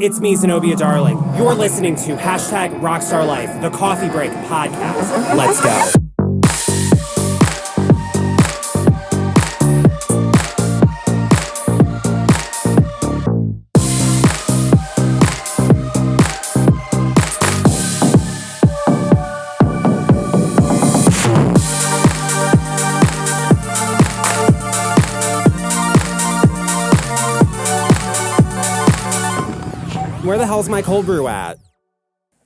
It's me, Zenobia Darling. You're listening to hashtag Rockstar Life, the Coffee Break podcast. Let's go. Where the hell's my cold brew at?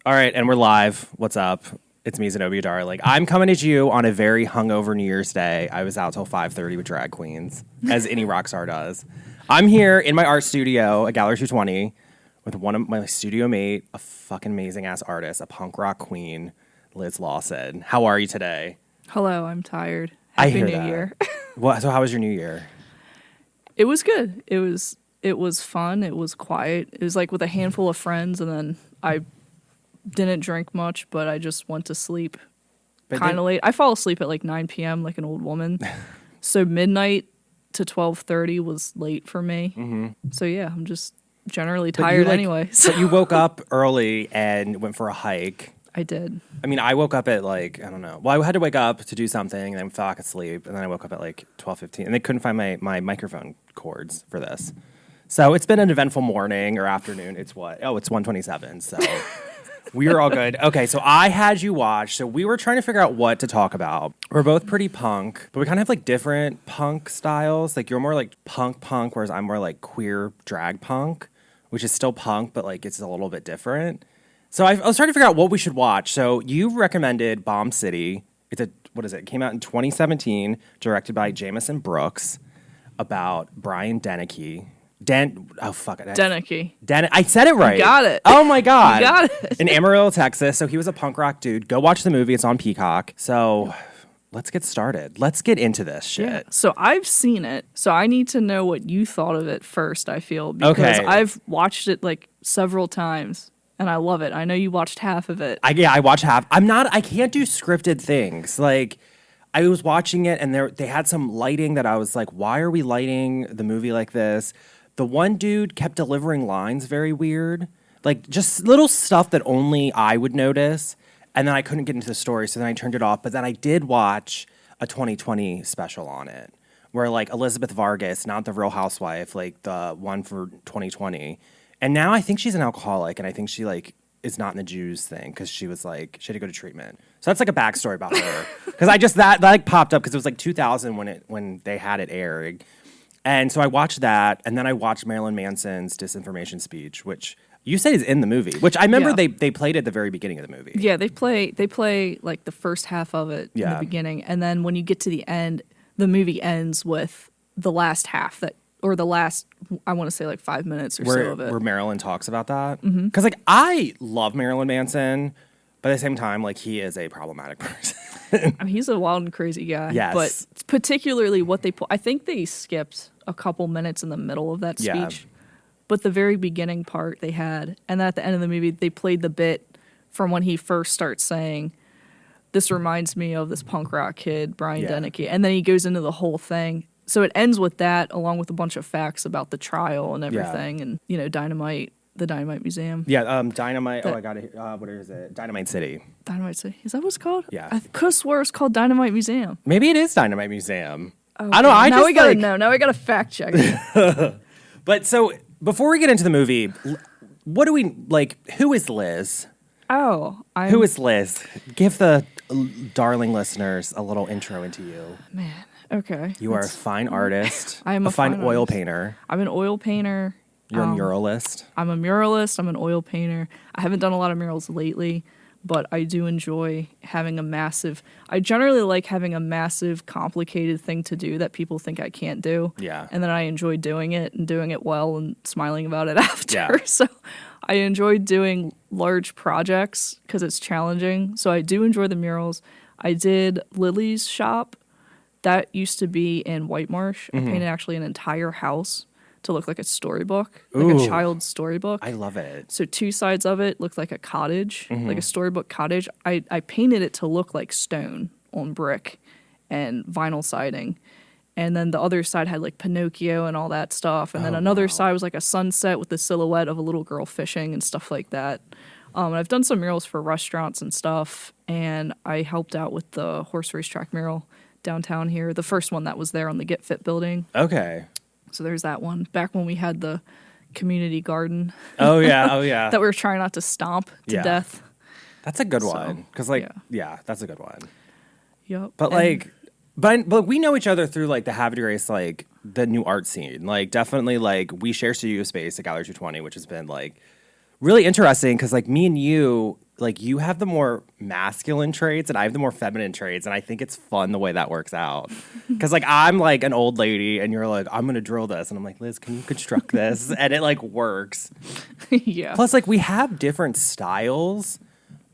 All right, and we're live. What's up? It's me, Zenobia Darling. I'm coming at you on a very hungover New Year's Day. I was out till 5:30 with drag queens, as any rock star does. I'm here in my art studio at Gallery 220 with one of my studio mate, a fucking amazing-ass artist, a punk rock queen, Liz Lawson. How are you today? Hello, I'm tired. I Happy hear New that. Year. So how was your New Year? It was good. It was fun. It was quiet. It was like with a handful of friends, and then I didn't drink much, but I just went to sleep kind of late. I fall asleep at like 9 p.m. like an old woman. So midnight to 12:30 was late for me. Mm-hmm. So yeah, I'm just generally tired anyway. So you woke up early and went for a hike. I did. I mean, I woke up at like, I don't know. Well, I had to wake up to do something and then fell back asleep. And then I woke up at like 12:15 and they couldn't find my microphone cords for this. So it's been an eventful morning or afternoon. It's what? Oh, it's 1:27. So we are all good. Okay, so I had you watch. So we were trying to figure out what to talk about. We're both pretty punk, but we kind of have like different punk styles. Like you're more like punk, whereas I'm more like queer drag punk, which is still punk, but like it's a little bit different. So I was trying to figure out what we should watch. So you recommended Bomb City. What is it? It came out in 2017, directed by Jameson Brooks, about Brian Deneke. Deneke. I said it right. You got it. Oh my God. You got it. In Amarillo, Texas. So he was a punk rock dude. Go watch the movie. It's on Peacock. So let's get started. Let's get into this shit. Yeah. So I've seen it. So I need to know what you thought of it first, I feel. Because Okay. I've watched it like several times. And I love it. I know you watched half of it. I watched half. I can't do scripted things. Like, I was watching it and they had some lighting that I was like, why are we lighting the movie like this? The one dude kept delivering lines very weird. Like, just little stuff that only I would notice. And then I couldn't get into the story, so then I turned it off. But then I did watch a 2020 special on it, where, like, Elizabeth Vargas, not the Real Housewife, like, the one for 2020. And now I think she's an alcoholic, and I think she, like, is not in the Jews thing, because she was, like, she had to go to treatment. So that's, like, a backstory about her. Because that like, popped up, because it was, like, 2000 when they had it airing. And so I watched that, and then I watched Marilyn Manson's disinformation speech, which you said is in the movie, which I remember they played at the very beginning of the movie. Yeah, they play like the first half of it in the beginning, and then when you get to the end, the movie ends with the last half or the last, I want to say like 5 minutes or so of it. Where Marilyn talks about that. Because like I love Marilyn Manson, but at the same time, like he is a problematic person. I mean, he's a wild and crazy guy. Yes. But particularly what I think they skipped a couple minutes in the middle of that speech. Yeah. But the very beginning part they had, and then at the end of the movie, they played the bit from when he first starts saying, "This reminds me of this punk rock kid, Brian Deneke." And then he goes into the whole thing. So it ends with that, along with a bunch of facts about the trial and everything, and, you know, the Dynamite Museum. Yeah, Dynamite. I got it. What is it? Dynamite City. Dynamite City. Is that what it's called? Yeah. I could have swore it's called Dynamite Museum. Maybe it is Dynamite Museum. Oh, I don't know. Now we gotta know. Now we gotta fact check it. But so before we get into the movie, what do we like? Who is Liz? Who is Liz? Give the darling listeners a little intro into you. Man. Okay. You are a fine artist. I am a fine oil artist. painter. I'm an oil painter. You're a muralist. I'm a muralist. I'm an oil painter. I haven't done a lot of murals lately, but I do enjoy having I generally like having a massive, complicated thing to do that people think I can't do. Yeah. And then I enjoy doing it and doing it well and smiling about it after. Yeah. So I enjoy doing large projects because it's challenging. So I do enjoy the murals. I did Lily's shop. That used to be in White Marsh. I painted actually an entire house to look like a storybook, like a child's storybook. I love it. So two sides of it looked like a cottage, like a storybook cottage. I painted it to look like stone on brick and vinyl siding. And then the other side had like Pinocchio and all that stuff. And then another side was like a sunset with the silhouette of a little girl fishing and stuff like that. And I've done some murals for restaurants and stuff. And I helped out with the horse racetrack mural downtown here. The first one that was there on the Get Fit building. Okay. So there's that one. Back when we had the community garden. Oh, yeah. That we were trying not to stomp to death. That's a good one. Because, that's a good one. Yep. But, But we know each other through like the Havre race, like the new art scene. Like definitely like we share studio space at Gallery 220, which has been like really interesting because like me and you, like you have the more masculine traits and I have the more feminine traits. And I think it's fun the way that works out. Because like I'm like an old lady and you're like, I'm going to drill this. And I'm like, Liz, can you construct this? And it like works. Yeah. Plus like we have different styles.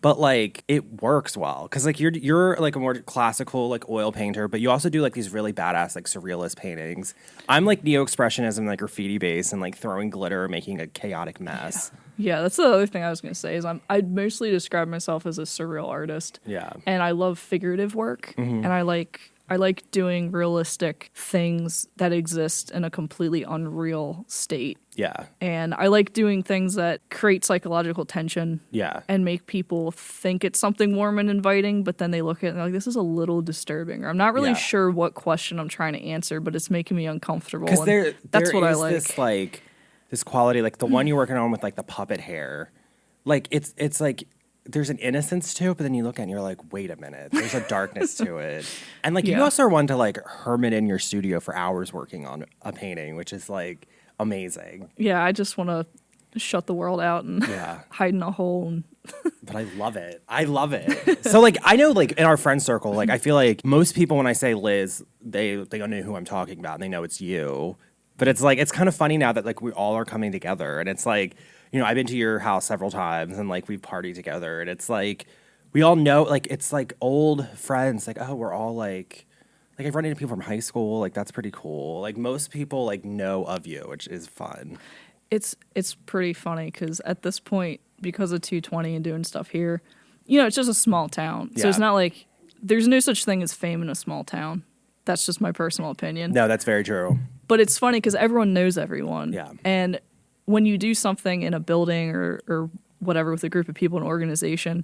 But like it works well because like you're like a more classical like oil painter, but you also do like these really badass like surrealist paintings. I'm like neo-expressionism, like graffiti base and like throwing glitter, making a chaotic mess. Yeah, that's the other thing I was gonna say is I'd mostly describe myself as a surreal artist. Yeah, and I love figurative work, and I like doing realistic things that exist in a completely unreal state. Yeah. And I like doing things that create psychological tension. Yeah. And make people think it's something warm and inviting, but then they look at it and they're like, this is a little disturbing. Or I'm not really sure what question I'm trying to answer, but it's making me uncomfortable. Because that's what I like. This like this quality, like the one you're working on with like the puppet hair. Like it's like there's an innocence to it, but then you look at it and you're like, wait a minute, there's a darkness to it. And like you also are one to like hermit in your studio for hours working on a painting, which is like amazing. Yeah, I just want to shut the world out and hide in a hole. And but I love it. I love it. So like I know like in our friend circle, like I feel like most people when I say Liz, they know who I'm talking about and they know it's you. But it's like it's kind of funny now that like we all are coming together and it's like, you know, I've been to your house several times and like we've partied together and it's like we all know like it's like old friends, like, oh, we're all like I've run into people from high school, like that's pretty cool. Like most people like know of you, which is fun. It's pretty funny because at this point, because of 220 and doing stuff here, you know, it's just a small town. So it's not like there's no such thing as fame in a small town. That's just my personal opinion. No, that's very true. But it's funny because everyone knows everyone. Yeah. And when you do something in a building or whatever with a group of people, an organization,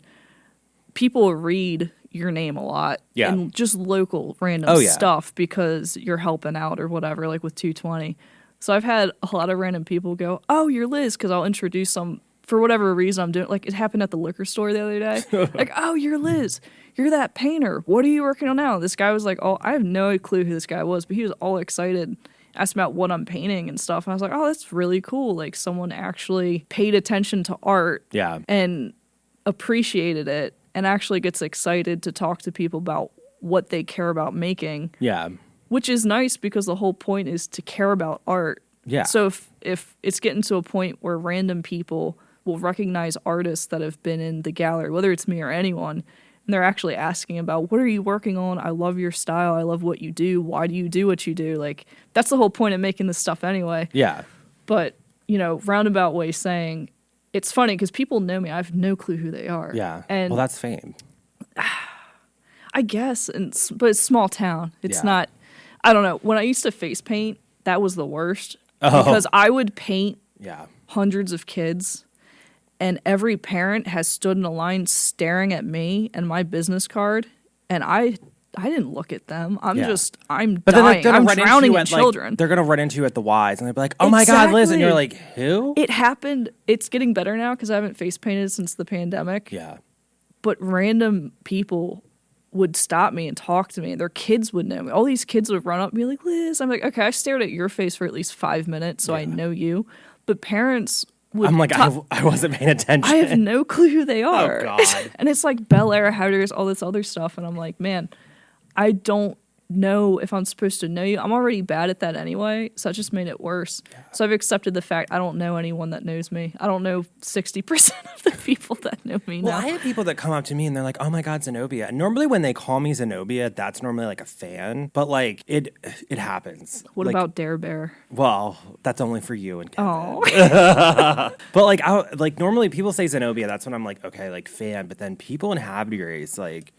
people read your name a lot. Yeah. And just local random stuff because you're helping out or whatever, like with 220. So I've had a lot of random people go, oh, you're Liz, because I'll introduce them for whatever reason I'm doing. Like it happened at the liquor store the other day. Like, oh, you're Liz. You're that painter. What are you working on now? This guy was like, oh, I have no clue who this guy was, but he was all excited. Asked about what I'm painting and stuff. And I was like, oh, that's really cool. Like someone actually paid attention to art and appreciated it and actually gets excited to talk to people about what they care about making. Yeah. Which is nice because the whole point is to care about art. Yeah. So if it's getting to a point where random people will recognize artists that have been in the gallery, whether it's me or anyone, and they're actually asking about, what are you working on? I love your style. I love what you do. Why do you do what you do? Like, that's the whole point of making this stuff anyway. Yeah. But, you know, roundabout way saying, it's funny because people know me. I have no clue who they are. Yeah. And well, that's fame. I guess, but it's small town. It's not, I don't know. When I used to face paint, that was the worst. Because I would paint hundreds of kids. And every parent has stood in a line staring at me and my business card, and I didn't look at them. I'm dying. I'm drowning in children. Like, they're gonna run into you at the Ys, and they'll be like, "Oh my God, Liz!" And you're like, "Who?" It happened. It's getting better now because I haven't face painted since the pandemic. Yeah. But random people would stop me and talk to me, and their kids would know me. All these kids would run up and be like, "Liz," I'm like, "Okay, I stared at your face for at least 5 minutes, so I know you." But parents. I'm like, I wasn't paying attention. I have no clue who they are. Oh, God. And it's like Bel Air, Havre, all this other stuff. And I'm like, man, I don't know if I'm supposed to know you. I'm already bad at that anyway. So that just made it worse. Yeah. So I've accepted the fact I don't know anyone that knows me. I don't know 60% of the people that know me now. Well, I have people that come up to me and they're like, oh my God, Zenobia. And normally when they call me Zenobia, that's normally like a fan. But like it happens. What like, about Dare Bear? Well, that's only for you and Kevin. Oh. But like normally people say Zenobia. That's when I'm like, okay, like fan. But then people in Havre, like,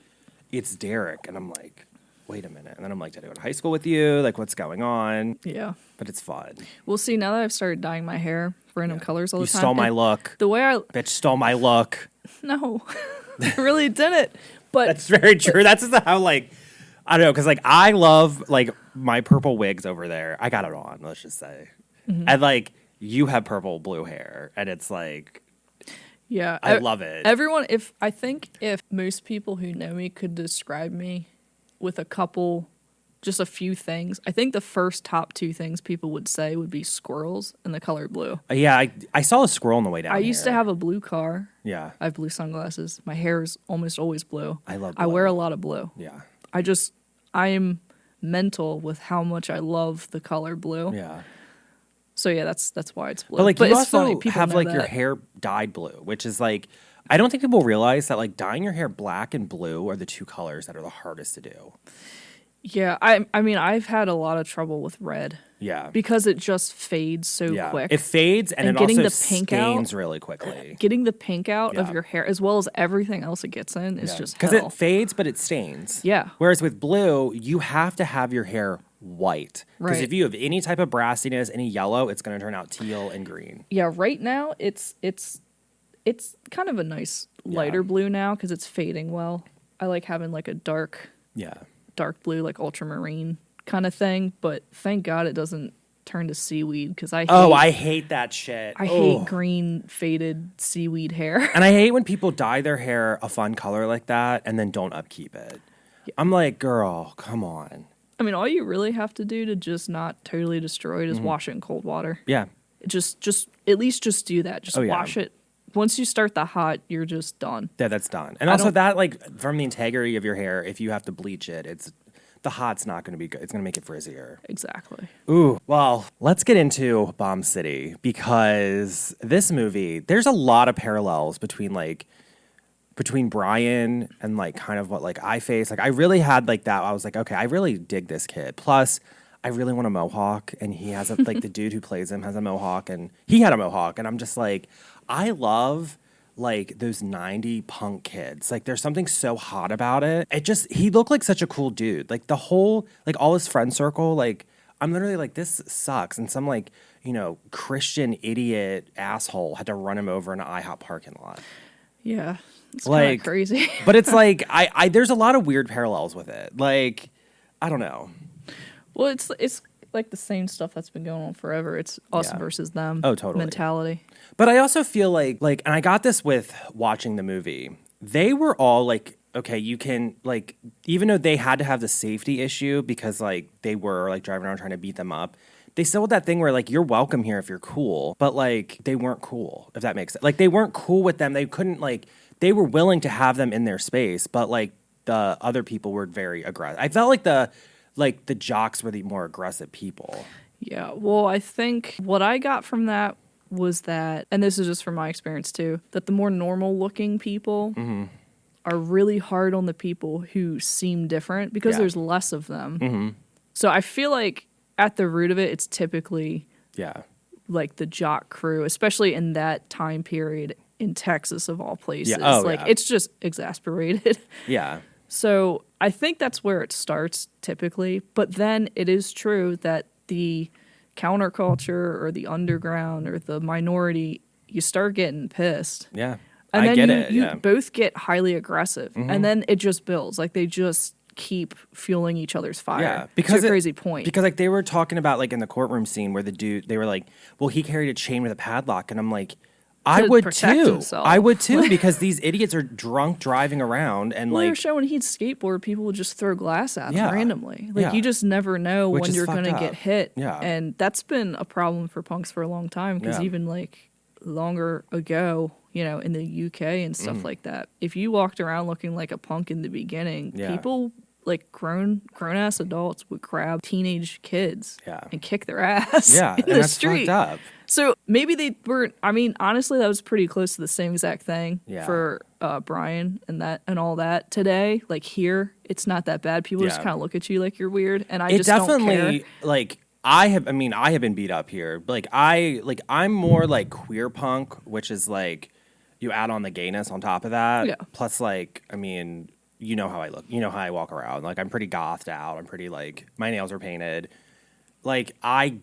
it's Derek. And I'm like, wait a minute. And then I'm like, did I go to high school with you? Like, what's going on? Yeah. But it's fun. Well, see, now that I've started dyeing my hair random colors all the time. You stole my look. The way I... Bitch stole my look. No. I really didn't. But that's very true. That's just how, like, I don't know. Because, like, I love, like, my purple wigs over there. I got it on, let's just say. Mm-hmm. And, like, you have purple blue hair. And it's, like... Yeah. I love it. Everyone, I think if most people who know me could describe me with just a few things, I think the first top 2 things people would say would be squirrels and the color blue. Yeah, I saw a squirrel on the way down I used to have a blue car. Yeah. I have blue sunglasses. My hair is almost always blue. I love blue. I wear a lot of blue. Yeah. I am mental with how much I love the color blue. Yeah. So yeah, that's why it's blue. But like, you it's also funny. Have like your hair dyed blue, which is like, I don't think people realize that like dyeing your hair black and blue are the 2 colors that are the hardest to do. Yeah, I mean, I've had a lot of trouble with red. Yeah, because it just fades so quick. It fades and it getting also the pink stains out, really quickly. Getting the pink out of your hair, as well as everything else it gets in, is just because it fades, but it stains. Yeah. Whereas with blue, you have to have your hair white. Because if you have any type of brassiness, any yellow, it's going to turn out teal and green. Yeah, right now it's kind of a nice lighter blue now because it's fading well. I like having like a dark blue, like ultramarine kind of thing. But thank God it doesn't turn to seaweed because I hate that shit. I hate green faded seaweed hair. And I hate when people dye their hair a fun color like that and then don't upkeep it. Yeah. I'm like, girl, come on. I mean, all you really have to do to just not totally destroy it is wash it in cold water. Yeah. Just at least just do that. Just wash it. Once you start the hot, you're just done. Yeah, that's done. And also that, like, from the integrity of your hair, if you have to bleach it, the hot's not going to be good. It's going to make it frizzier. Exactly. Ooh. Well, let's get into Bomb City because this movie, there's a lot of parallels between Brian and like kind of what like I face. Like I really had like that. I was like, okay, I really dig this kid. Plus, I really want a mohawk, and he has a like the dude who plays him has a mohawk, and he had a mohawk, and I'm just like, I love like those 90 punk kids. Like there's something so hot about it. He looked like such a cool dude. Like the whole like all his friend circle. Like I'm literally like, this sucks, and some like Christian idiot asshole had to run him over in an IHOP parking lot. Yeah. It's like crazy. But it's like I there's a lot of weird parallels with it. Like I don't know. Well, it's like the same stuff that's been going on forever. It's us versus them. Oh, totally. Mentality. But I also feel like and I got this with watching the movie. They were all like, okay, you can like, even though they had to have the safety issue because like they were like driving around trying to beat them up, they still had that thing where like, you're welcome here if you're cool, but like they weren't cool, if that makes sense. Like they weren't cool with them. They couldn't like, they were willing to have them in their space, but like the other people were very aggressive. I felt like the jocks were the more aggressive people. Yeah. Well, I think what I got from that was that, and this is just from my experience too, that the more normal looking people are really hard on the people who seem different because there's less of them. Mm-hmm. So I feel like at the root of it, it's typically like the jock crew, especially in that time period in Texas of all places. Yeah. Oh, it's just exasperated. Yeah. So I think that's where it starts typically. But then it is true that the counterculture or the underground or the minority, you start getting pissed. Yeah. And then you both get highly aggressive. Mm-hmm. And then it just builds. Like they just keep fueling each other's fire. Yeah, because to a crazy point. Because like they were talking about like in the courtroom scene where the dude, they were like, well, he carried a chain with a padlock. And I'm like, I would too. Himself. I would too, because these idiots are drunk driving around and they're showing he'd skateboard, people would just throw glass at him randomly. Like you just never know when you're going to get hit. Yeah. And that's been a problem for punks for a long time because even like longer ago, in the UK and stuff like that, if you walked around looking like a punk in the beginning, people like grown ass adults would grab teenage kids and kick their ass in the street. Fucked up. So maybe they were. I mean, honestly, that was pretty close to the same exact thing for Brian and all that. Today, like here, it's not that bad. People just kind of look at you like you're weird, and I just don't care. Like I have been beat up here. I'm more like queer punk, which is like you add on the gayness on top of that. Yeah. Plus, you know how I look. You know how I walk around. Like, I'm pretty gothed out. I'm pretty, like, my nails are painted. Like, I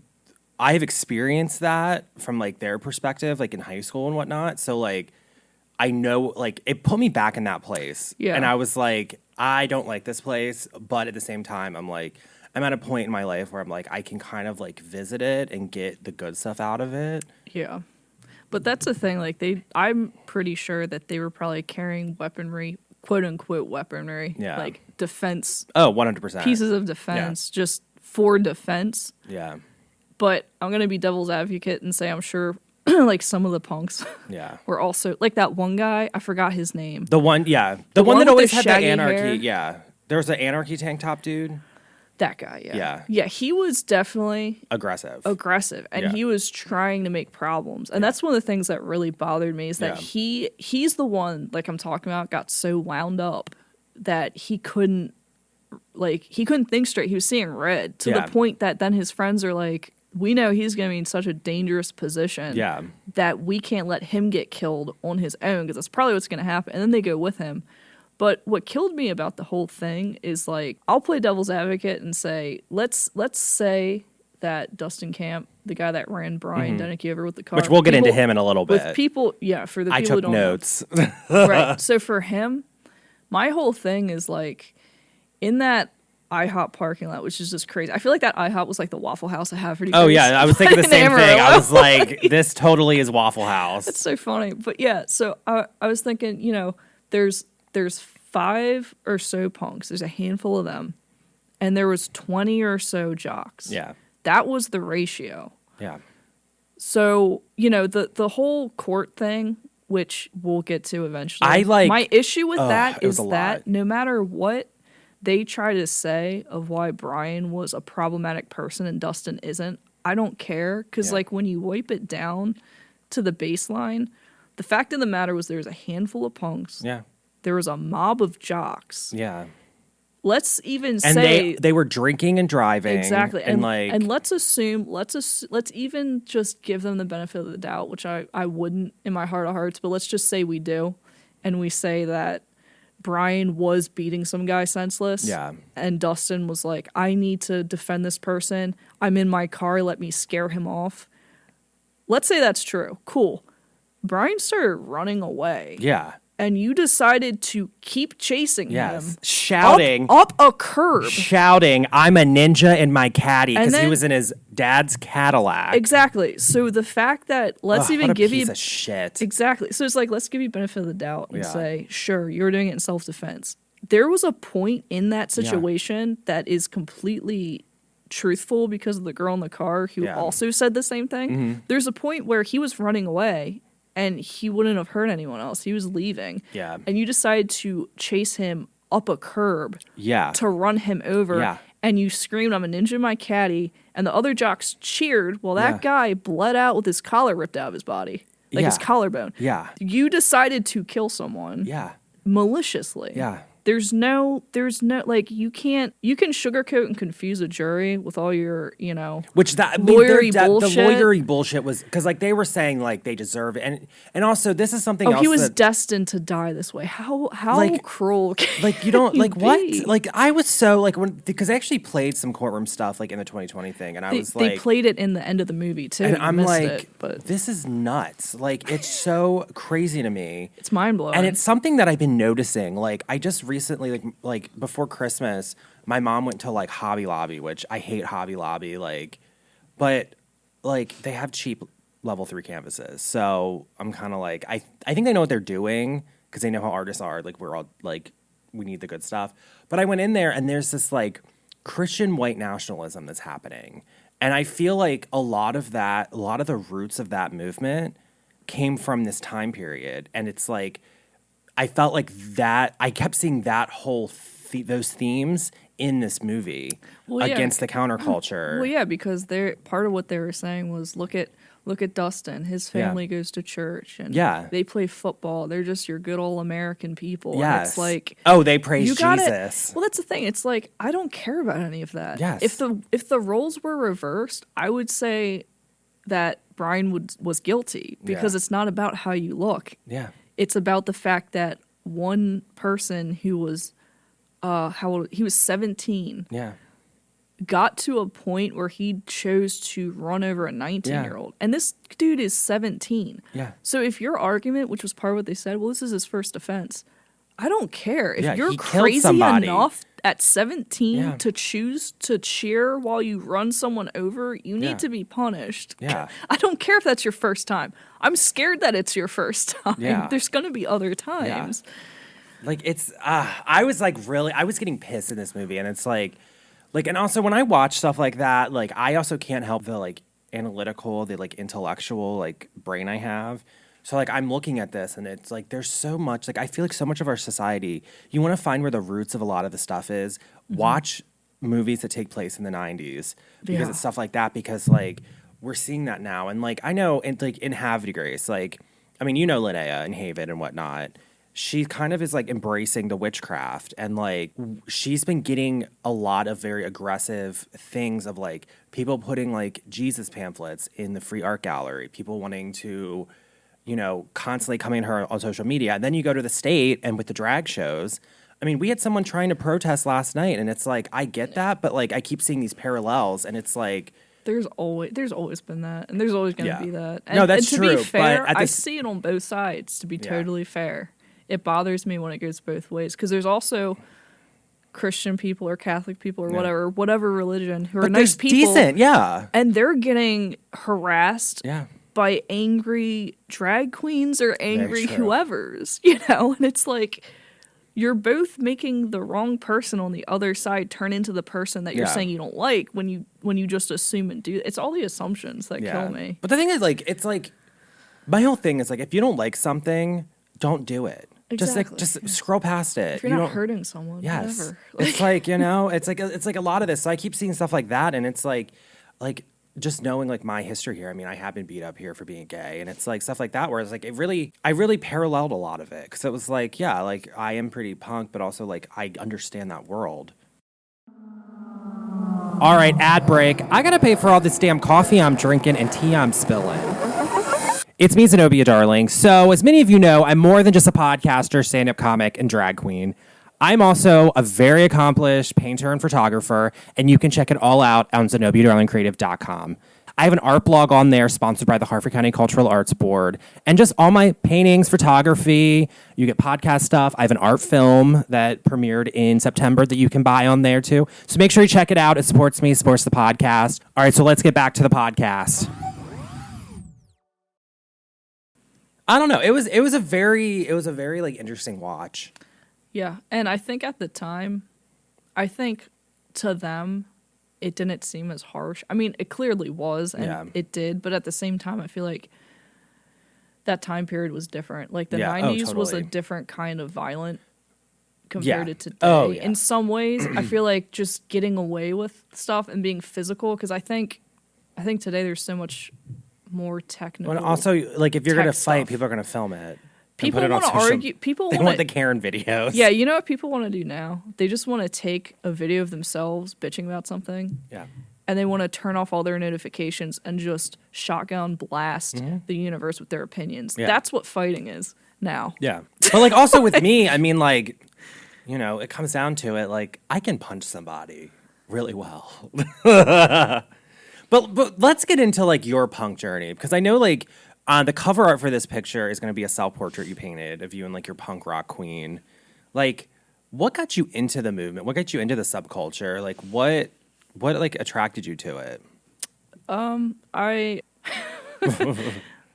have experienced that from, like, their perspective, like, in high school and whatnot. So, like, I know, like, it put me back in that place. Yeah. And I was like, I don't like this place. But at the same time, I'm like, I'm at a point in my life where I'm like, I can kind of, like, visit it and get the good stuff out of it. Yeah. But that's the thing, like, I'm pretty sure that they were probably carrying weaponry, quote unquote weaponry, Yeah. like defense. Oh, 100%. Pieces of defense, just for defense. Yeah. But I'm going to be devil's advocate and say I'm sure, like, some of the punks Yeah. were also, like, that one guy, I forgot his name. The one, yeah. The one one that with always the had the shaggy anarchy. hair? Yeah. There was an anarchy tank top dude. That guy, yeah. Yeah. Yeah, he was definitely Aggressive. and Yeah. he was trying to make problems. And that's one of the things that really bothered me is that he's the one, like I'm talking about, got so wound up that he couldn't think straight. He was seeing red to the point that then his friends are like, we know he's going to be in such a dangerous position that we can't let him get killed on his own because that's probably what's going to happen. And then they go with him. But what killed me about the whole thing is, like, I'll play devil's advocate and say, let's say that Dustin Camp, the guy that ran Brian Deneke over with the car. Which we'll get into him in a little bit. With people, yeah, for the people I who took don't notes. know. Right. So for him, my whole thing is, like, in that IHOP parking lot, which is just crazy. I feel like that IHOP was like the Waffle House of Havre. Oh, yeah. I was thinking the same thing. I was like, this totally is Waffle House. It's so funny. But yeah, so I was thinking, you know, there's 5 or so punks. There's a handful of them. And there was 20 or so jocks. Yeah. That was the ratio. Yeah. So, you know, the whole court thing, which we'll get to eventually. My issue with that is that no matter what they try to say of why Brian was a problematic person and Dustin isn't, I don't care. Because, like, when you wipe it down to the baseline, the fact of the matter was there was a handful of punks. Yeah. There was a mob of jocks. Yeah. Let's even and say they were drinking and driving. Exactly. And let's assume let's even just give them the benefit of the doubt, which I wouldn't in my heart of hearts, but let's just say we do. And we say that Brian was beating some guy senseless. Yeah. And Dustin was like, I need to defend this person. I'm in my car, let me scare him off. Let's say that's true. Cool. Brian started running away. Yeah. And you decided to keep chasing him. Shouting. Up a curb. Shouting, I'm a ninja in my caddy, because he was in his dad's Cadillac. Exactly. So the fact that let's even what a give piece you of shit. Exactly. So it's like, let's give you benefit of the doubt and say, sure, you were doing it in self-defense. There was a point in that situation that is completely truthful because of the girl in the car who also said the same thing. There's a point where he was running away and he wouldn't have hurt anyone else. He was leaving. Yeah. And you decided to chase him up a curb to run him over. Yeah. And you screamed, I'm a ninja in my caddy. And the other jocks cheered while that guy bled out with his collar ripped out of his body. Like his collarbone. Yeah. You decided to kill someone. Yeah. Maliciously. Yeah. There's no, like, you can sugarcoat and confuse a jury with all your, you know, lawyery bullshit. The lawyery bullshit was, because, like, they were saying, like, they deserve it. And also, this is something else. He was destined to die this way. How like, cruel can like, you don't, like, be? what? Like, I was so, like, because they actually played some courtroom stuff, like, in the 2020 thing, and I was like. They played it in the end of the movie, too. And I'm like, but this is nuts. Like, it's so crazy to me. It's mind-blowing. And it's something that I've been noticing. Like, I just recently, like before Christmas, my mom went to, like, Hobby Lobby, which I hate Hobby Lobby, like, but, like, they have cheap level 3 canvases. So I'm kind of like, I think they know what they're doing because they know how artists are. Like, we're all, like, we need the good stuff. But I went in there and there's this, like, Christian white nationalism that's happening. And I feel like a lot of the roots of that movement came from this time period. And it's like, I felt like that, I kept seeing that whole, those themes in this movie against the counterculture. Well, yeah, because part of what they were saying was, look at Dustin. His family goes to church and they play football. They're just your good old American people. Yes. And it's like, they praise Jesus. Well, that's the thing. It's like, I don't care about any of that. Yes. If the roles were reversed, I would say that Brian was guilty because it's not about how you look. Yeah. It's about the fact that one person who was how old? He was 17. Yeah. Got to a point where he chose to run over a 19-year-old. And this dude is 17. Yeah. So if your argument, which was part of what they said, well, this is his first offense. I don't care. If you're he killed crazy somebody. enough at 17 to choose to cheer while you run someone over, you need to be punished. Yeah. I don't care if that's your first time. I'm scared that it's your first time. Yeah. There's going to be other times. Like, it's, I was like, really, I was getting pissed in this movie. And it's like, and also when I watch stuff like that, like, I also can't help the, like, analytical, the, like, intellectual, like, brain I have. So, like, I'm looking at this, and it's, like, there's so much, like, I feel like so much of our society, you want to find where the roots of a lot of the stuff is. Watch movies that take place in the 90s because it's stuff like that, because, like, we're seeing that now. And, like, I know, in Havre, Grace, like, I mean, you know Linnea and Havre and whatnot. She kind of is like embracing the witchcraft, and like she's been getting a lot of very aggressive things of like people putting like Jesus pamphlets in the free art gallery, people wanting to, you know, constantly coming to her on social media. And then you go to the state and with the drag shows, I mean, we had someone trying to protest last night, and it's like, I get that, but like I keep seeing these parallels, and it's like, There's always been that, and there's always going to be that. And, no, that's and to true. be fair, but I see it on both sides. To be totally fair, it bothers me when it goes both ways, because there's also Christian people or Catholic people or whatever religion who are nice people, decent, and they're getting harassed by angry drag queens or angry whoever's, you know, and it's like, you're both making the wrong person on the other side turn into the person that you're saying you don't like when you just assume and do. It's all the assumptions that kill me. But the thing is, like, it's like, my whole thing is like, if you don't like something, don't do it. Exactly. Just scroll past it. If you're not hurting someone, whatever. It's like, you know, it's like a lot of this. So I keep seeing stuff like that, and it's like just knowing like my history here. I mean, I have been beat up here for being gay, and it's like stuff like that where it's like I really paralleled a lot of it, because it was like, yeah, like I am pretty punk, but also like I understand that world. All right, ad break. I gotta pay for all this damn coffee I'm drinking and tea I'm spilling. It's me, Zenobia Darling. So, as many of you know, I'm more than just a podcaster, stand-up comic, and drag queen. I'm also a very accomplished painter and photographer, and you can check it all out on ZenobiaDarlingCreative.com. I have an art blog on there sponsored by the Harford County Cultural Arts Board, and just all my paintings, photography, you get podcast stuff. I have an art film that premiered in September that you can buy on there too. So make sure you check it out. It supports me, supports the podcast. All right, so let's get back to the podcast. I don't know. It was a very like interesting watch. Yeah, and I think at the time, to them, it didn't seem as harsh. I mean, it clearly was, and it did, but at the same time, I feel like that time period was different. Like the 90s was a different kind of violent compared to today. Oh, yeah. In some ways, I feel like just getting away with stuff and being physical, because I think today there's so much more technical. But also, like, if you're going to fight, stuff. people are going to film it. People want to argue. They want the Karen videos. Yeah, you know what people want to do now? They just want to take a video of themselves bitching about something. Yeah. And they want to turn off all their notifications and just shotgun blast the universe with their opinions. Yeah. That's what fighting is now. Yeah. But, like, also with me, I mean, like, you know, it comes down to it, like, I can punch somebody really well. But let's get into, like, your punk journey, because I know, like, the cover art for this picture is going to be a self-portrait you painted of you and, like, your punk rock queen. Like, what got you into the movement? What got you into the subculture? Like, what like, attracted you to it?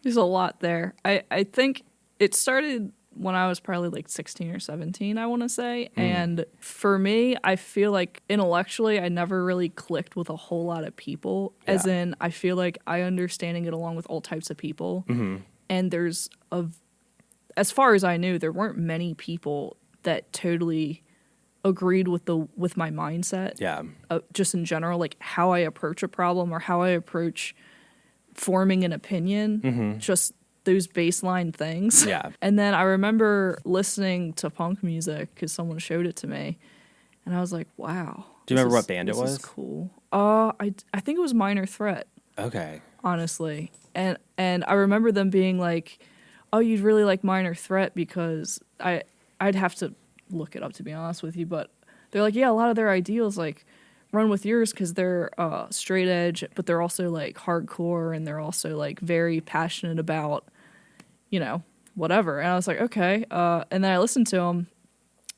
There's a lot there. I think it started when I was probably like 16 or 17, I want to say. And for me, I feel like intellectually, I never really clicked with a whole lot of people. Yeah. As in, I feel like I understand and get along with all types of people. Mm-hmm. And as far as I knew, there weren't many people that totally agreed with my mindset. Yeah. Just in general, like how I approach a problem or how I approach forming an opinion. Just those baseline things. Yeah. And then I remember listening to punk music because someone showed it to me, and I was like, "Wow." Do you remember what band it was? This is cool. I think it was Minor Threat. Okay. Honestly, and I remember them being like, "Oh, you'd really like Minor Threat," because I'd have to look it up to be honest with you, but they're like, yeah, a lot of their ideals like run with yours because they're straight edge, but they're also like hardcore and they're also like very passionate about, you know, whatever. And I was like, okay. And then I listened to them.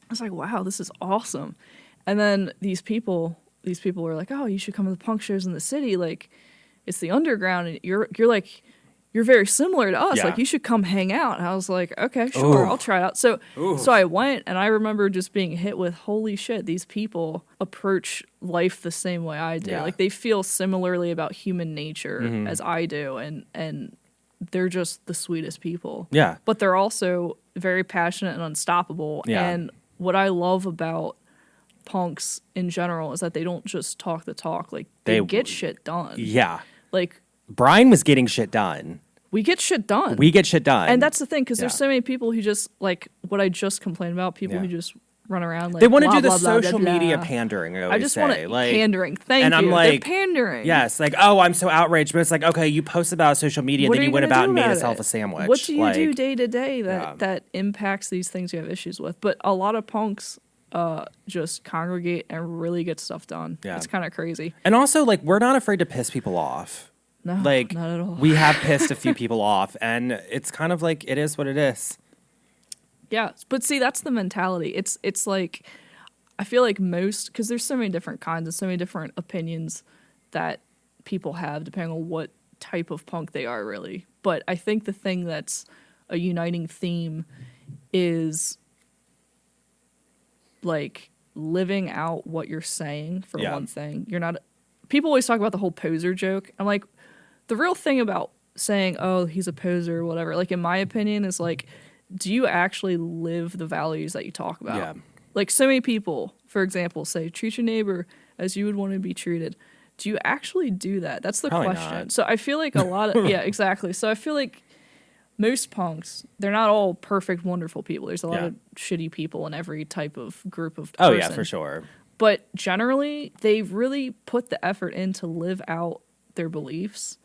I was like, wow, this is awesome. And then these people were like, oh, you should come to the punk shows in the city. Like, it's the underground, and you're very similar to us. Yeah. Like, you should come hang out. And I was like, okay, sure, I'll try it out. So I went, and I remember just being hit with, holy shit, these people approach life the same way I do. Yeah. Like, they feel similarly about human nature as I do, and they're just the sweetest people. Yeah. But they're also very passionate and unstoppable. Yeah. And what I love about punks in general is that they don't just talk the talk. Like, they get shit done. Yeah. Like, Brian was getting shit done. we get shit done. We get shit done. And that's the thing, because Yeah. there's so many people who just, like, what I just complained about, people who just run around like, they want to blah, do the blah, blah, social blah, media blah. pandering. I I always just say. want to Like, pandering. Thank and you. I'm like, they're pandering. Yes, like, oh, I'm so outraged, but it's like, okay, you post about social media, What then are you went gonna about do and made about yourself it? a sandwich. What do you like, do day to day Yeah. that impacts these things you have issues with? But a lot of punks just congregate and really get stuff done. Yeah. It's kind of crazy. And also, like, we're not afraid to piss people off. No, Like, not at all. we have pissed a few people off, and it's kind of like, it is what it is. Yeah, but see, that's the mentality. It's like, I feel like most, because there's so many different kinds and so many different opinions that people have depending on what type of punk they are, really. But I think the thing that's a uniting theme is like living out what you're saying, for Yeah. one thing. You're not, people always talk about the whole poser joke. I'm like, the real thing about saying, oh, he's a poser or whatever, like, in my opinion, is like, do you actually live the values that you talk about? Yeah. Like, so many people, for example, say, treat your neighbor as you would want to be treated. Do you actually do that? That's the Probably question. not. So I feel like a lot of, yeah, exactly. So I feel like most punks, they're not all perfect, wonderful people. There's a lot Yeah. of shitty people in every type of group of Oh, person. yeah, for sure. But generally, they really put the effort in to live out their beliefs.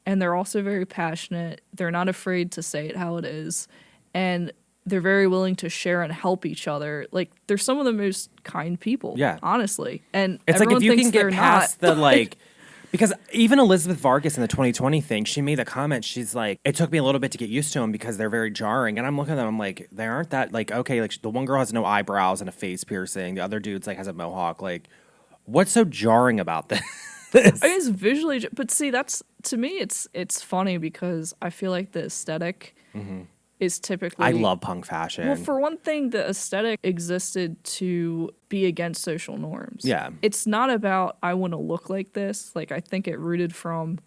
And they're also very passionate. They're not afraid to say it how it is. And they're very willing to share and help each other. Like, they're some of the most kind people, Yeah. honestly. And It's like, everyone if you thinks can get they're past not. the, like, because even Elizabeth Vargas in the 2020 thing, she made a comment. She's like, it took me a little bit to get used to them because they're very jarring. And I'm looking at them, I'm like, they aren't that, like, okay, like, the one girl has no eyebrows and a face piercing. The other dude's, like, has a mohawk. Like, what's so jarring about this? I mean, it's visually, but see, that's, to me, it's funny because I feel like the aesthetic is typically. I love punk fashion. Well, for one thing, the aesthetic existed to be against social norms. Yeah. It's not about, I want to look like this. Like, I think it rooted from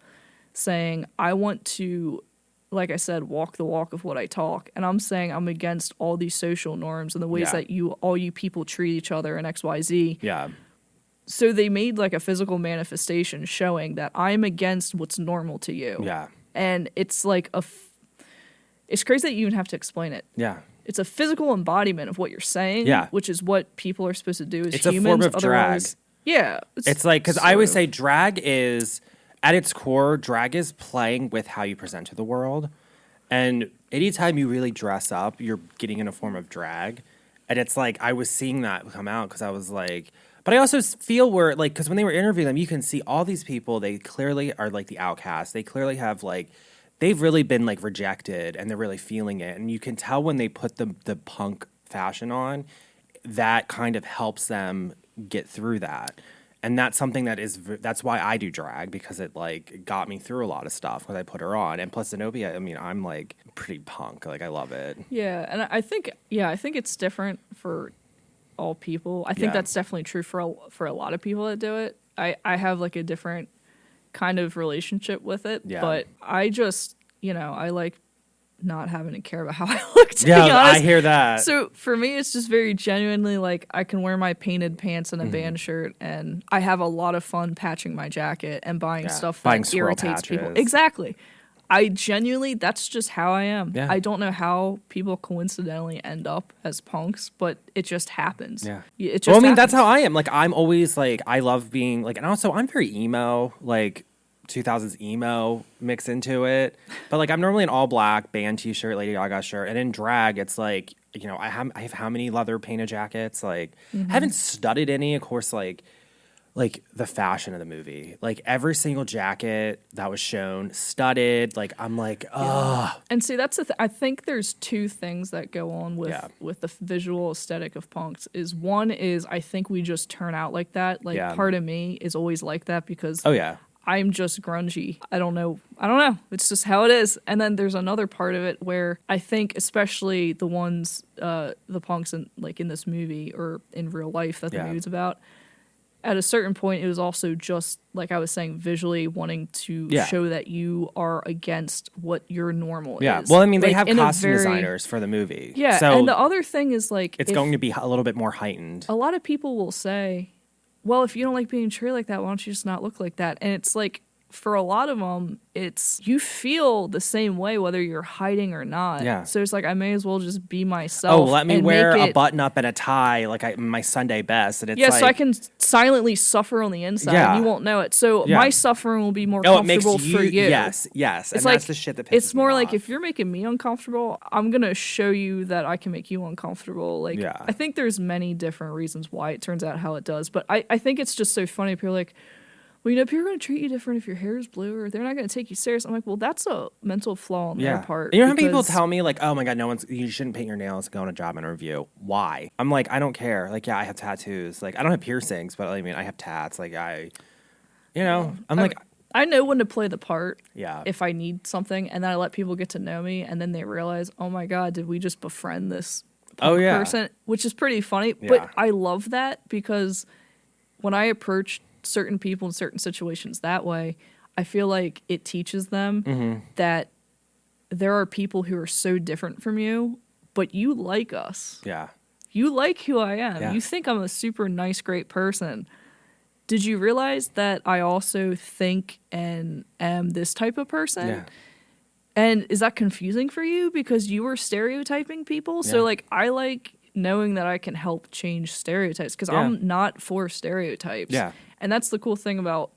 saying, I want to, like I said, walk the walk of what I talk. And I'm saying I'm against all these social norms and the ways Yeah. that all you people treat each other and XYZ. Yeah. So they made like a physical manifestation showing that I'm against what's normal to you. Yeah. And it's like it's crazy that you even have to explain it. Yeah. It's a physical embodiment of what you're saying, Yeah. which is what people are supposed to do as It's a humans. form of drag. Otherwise, yeah. It's like, because I sort always of. say drag is, at its core, drag is playing with how you present to the world. And anytime you really dress up, you're getting in a form of drag. And it's like, I was seeing that come out because I was like, but I also feel where, like, because when they were interviewing them, you can see all these people, they clearly are like the outcasts. They clearly have like, they've really been like rejected and they're really feeling it. And you can tell when they put the punk fashion on, that kind of helps them get through that. And that's something that is, that's why I do drag, because it like got me through a lot of stuff because I put her on. And plus Zenobia, I mean, I'm like pretty punk. Like, I love it. Yeah, and I think it's different for all people. I think Yeah. that's definitely true for a lot of people that do it. I have like a different kind of relationship with it, Yeah. but I just, I like not having to care about how I look, to be Yeah, honest. I hear that. So for me, it's just very genuinely like I can wear my painted pants and a Mm-hmm. band shirt, and I have a lot of fun patching my jacket and buying Yeah, stuff buying that swirl irritates people. patches. Exactly. I genuinely, that's just how I am. Yeah. I don't know how people coincidentally end up as punks, but it just happens. Yeah. It just Well, I mean, that's happens. how I am. Like, I'm always like, I love being like, and also I'm very emo. Like, 2000s emo mix into it. But like I'm normally an all black band t-shirt, Lady Gaga shirt, and in drag it's like, you know, I have how many leather painted jackets? Like I haven't studied any, of course, like the fashion of the movie. Like every single jacket that was shown, studded, like I'm like, ugh. And see, that's I think there's two things that go on with the visual aesthetic of punks. Is one is I think we just turn out like that. Like part of me is always like that because I'm just grungy. I don't know. It's just how it is. And then there's another part of it where I think, especially the ones, the punks in this movie or in real life that the movie's about, at a certain point, it was also just, like I was saying, visually wanting to show that you are against what your normal is. Well, I mean, they have costume designers for the movie. Yeah, so and the other thing is, like... It's going to be a little bit more heightened. A lot of people will say, well, if you don't like being treated like that, why don't you just not look like that? And it's like, for a lot of them, it's you feel the same way whether you're hiding or not. Yeah. So it's like I may as well just be myself. Oh, let me wear a button up and a tie like my Sunday best, and it's so I can silently suffer on the inside. And you won't know it. So my suffering will be more comfortable for you. Yes, it's and like, that's the shit that pisses it's more me like off. If you're making me uncomfortable, I'm gonna show you that I can make you uncomfortable. Like I think there's many different reasons why it turns out how it does, but I think it's just so funny. People are like, well, you know, people are going to treat you different if your hair is blue, or they're not going to take you serious. I'm like, well, that's a mental flaw on their part. You know how people tell me, like, oh my God, you shouldn't paint your nails and go on a job interview. Why? I'm like, I don't care. Like, yeah, I have tattoos. Like, I don't have piercings, but I mean, I have tats. Like, I'm like... I know when to play the part if I need something, and then I let people get to know me, and then they realize, oh my God, did we just befriend this person? Which is pretty funny. Yeah. But I love that because when I approach certain people in certain situations that way, I feel like it teaches them that there are people who are so different from you, but you like us. Yeah. You like who I am. Yeah. You think I'm a super nice, great person. Did you realize that I also think and am this type of person? Yeah. And is that confusing for you because you were stereotyping people? So like I like knowing that I can help change stereotypes because I'm not for stereotypes. Yeah. And that's the cool thing about,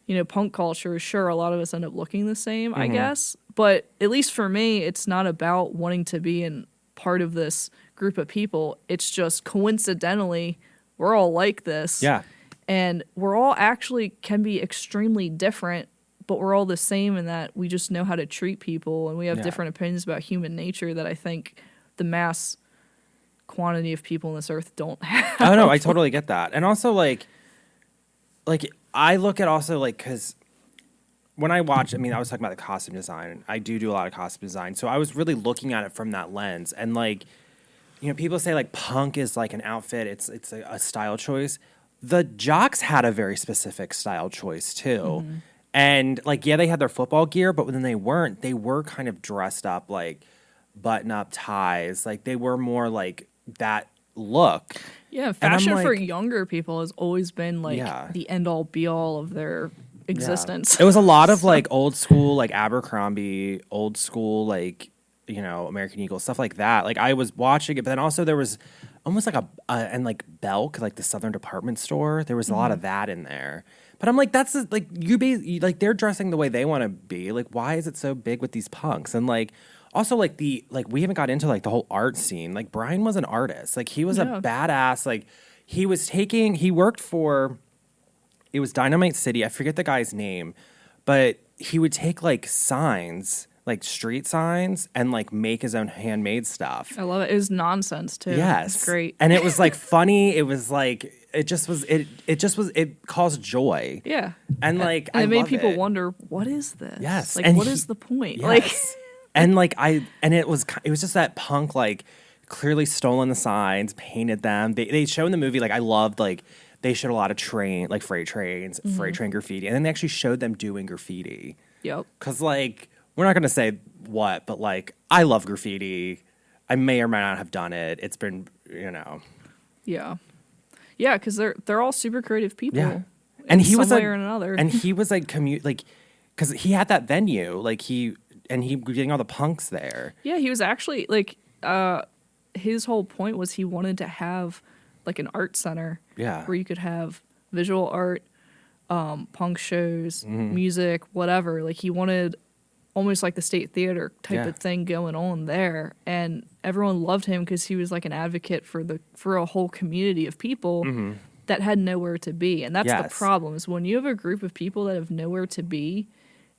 you know, punk culture. Sure, a lot of us end up looking the same, I guess. But at least for me, it's not about wanting to be in part of this group of people. It's just coincidentally, we're all like this. Yeah. And we're all actually can be extremely different, but we're all the same in that we just know how to treat people and we have different opinions about human nature that I think the mass quantity of people on this earth don't have. Oh, no, I totally get that. And also, like I look at also, like, because when I watch, I mean, I was talking about the costume design. I do a lot of costume design. So I was really looking at it from that lens. And, like, you know, people say, like, punk is, like, an outfit. It's a style choice. The Jocks had a very specific style choice, too. And, like, yeah, they had their football gear, but when they weren't, they were kind of dressed up, like, button-up ties. Like, they were more, like, that look. Yeah, fashion for younger people has always been like the end all be all of their existence. It was a lot of like old school, like Abercrombie, old school, like, you know, American Eagle, stuff like that. Like I was watching it, but then also there was almost like and like Belk, like the Southern Department Store. There was a lot of that in there. But I'm like, that's like like they're dressing the way they want to be. Like, why is it so big with these punks? And like. Also, like, we haven't got into, like, the whole art scene. Like, Brian was an artist. Like, he was a badass. Like, he worked for, it was Dynamite City. I forget the guy's name. But he would take, like, signs, like, street signs, and, like, make his own handmade stuff. I love it. It was nonsense, too. Yes. It's great. And it was, like, funny. It was, like, it caused joy. Yeah. And, like, and it made people wonder, what is this? Yes. Like, what is the point? Yes. Like... And like it was just that punk, like, clearly stolen the signs, painted them. They show in the movie, like, I loved, like, they showed a lot of freight trains, freight train graffiti, and then they actually showed them doing graffiti. Yep. Because, like, we're not gonna say what, but like, I love graffiti. I may or may not have done it. It's been, you know. Yeah. Yeah, because they're all super creative people. Yeah. And he was some way or another. And he was like because he had that venue, like he was getting all the punks there. Yeah, he was actually like his whole point was he wanted to have like an art center. Yeah. Where you could have visual art, punk shows, music, whatever. Like he wanted almost like the state theater type of thing going on there, and everyone loved him because he was like an advocate for a whole community of people that had nowhere to be. And that's the problem, is when you have a group of people that have nowhere to be,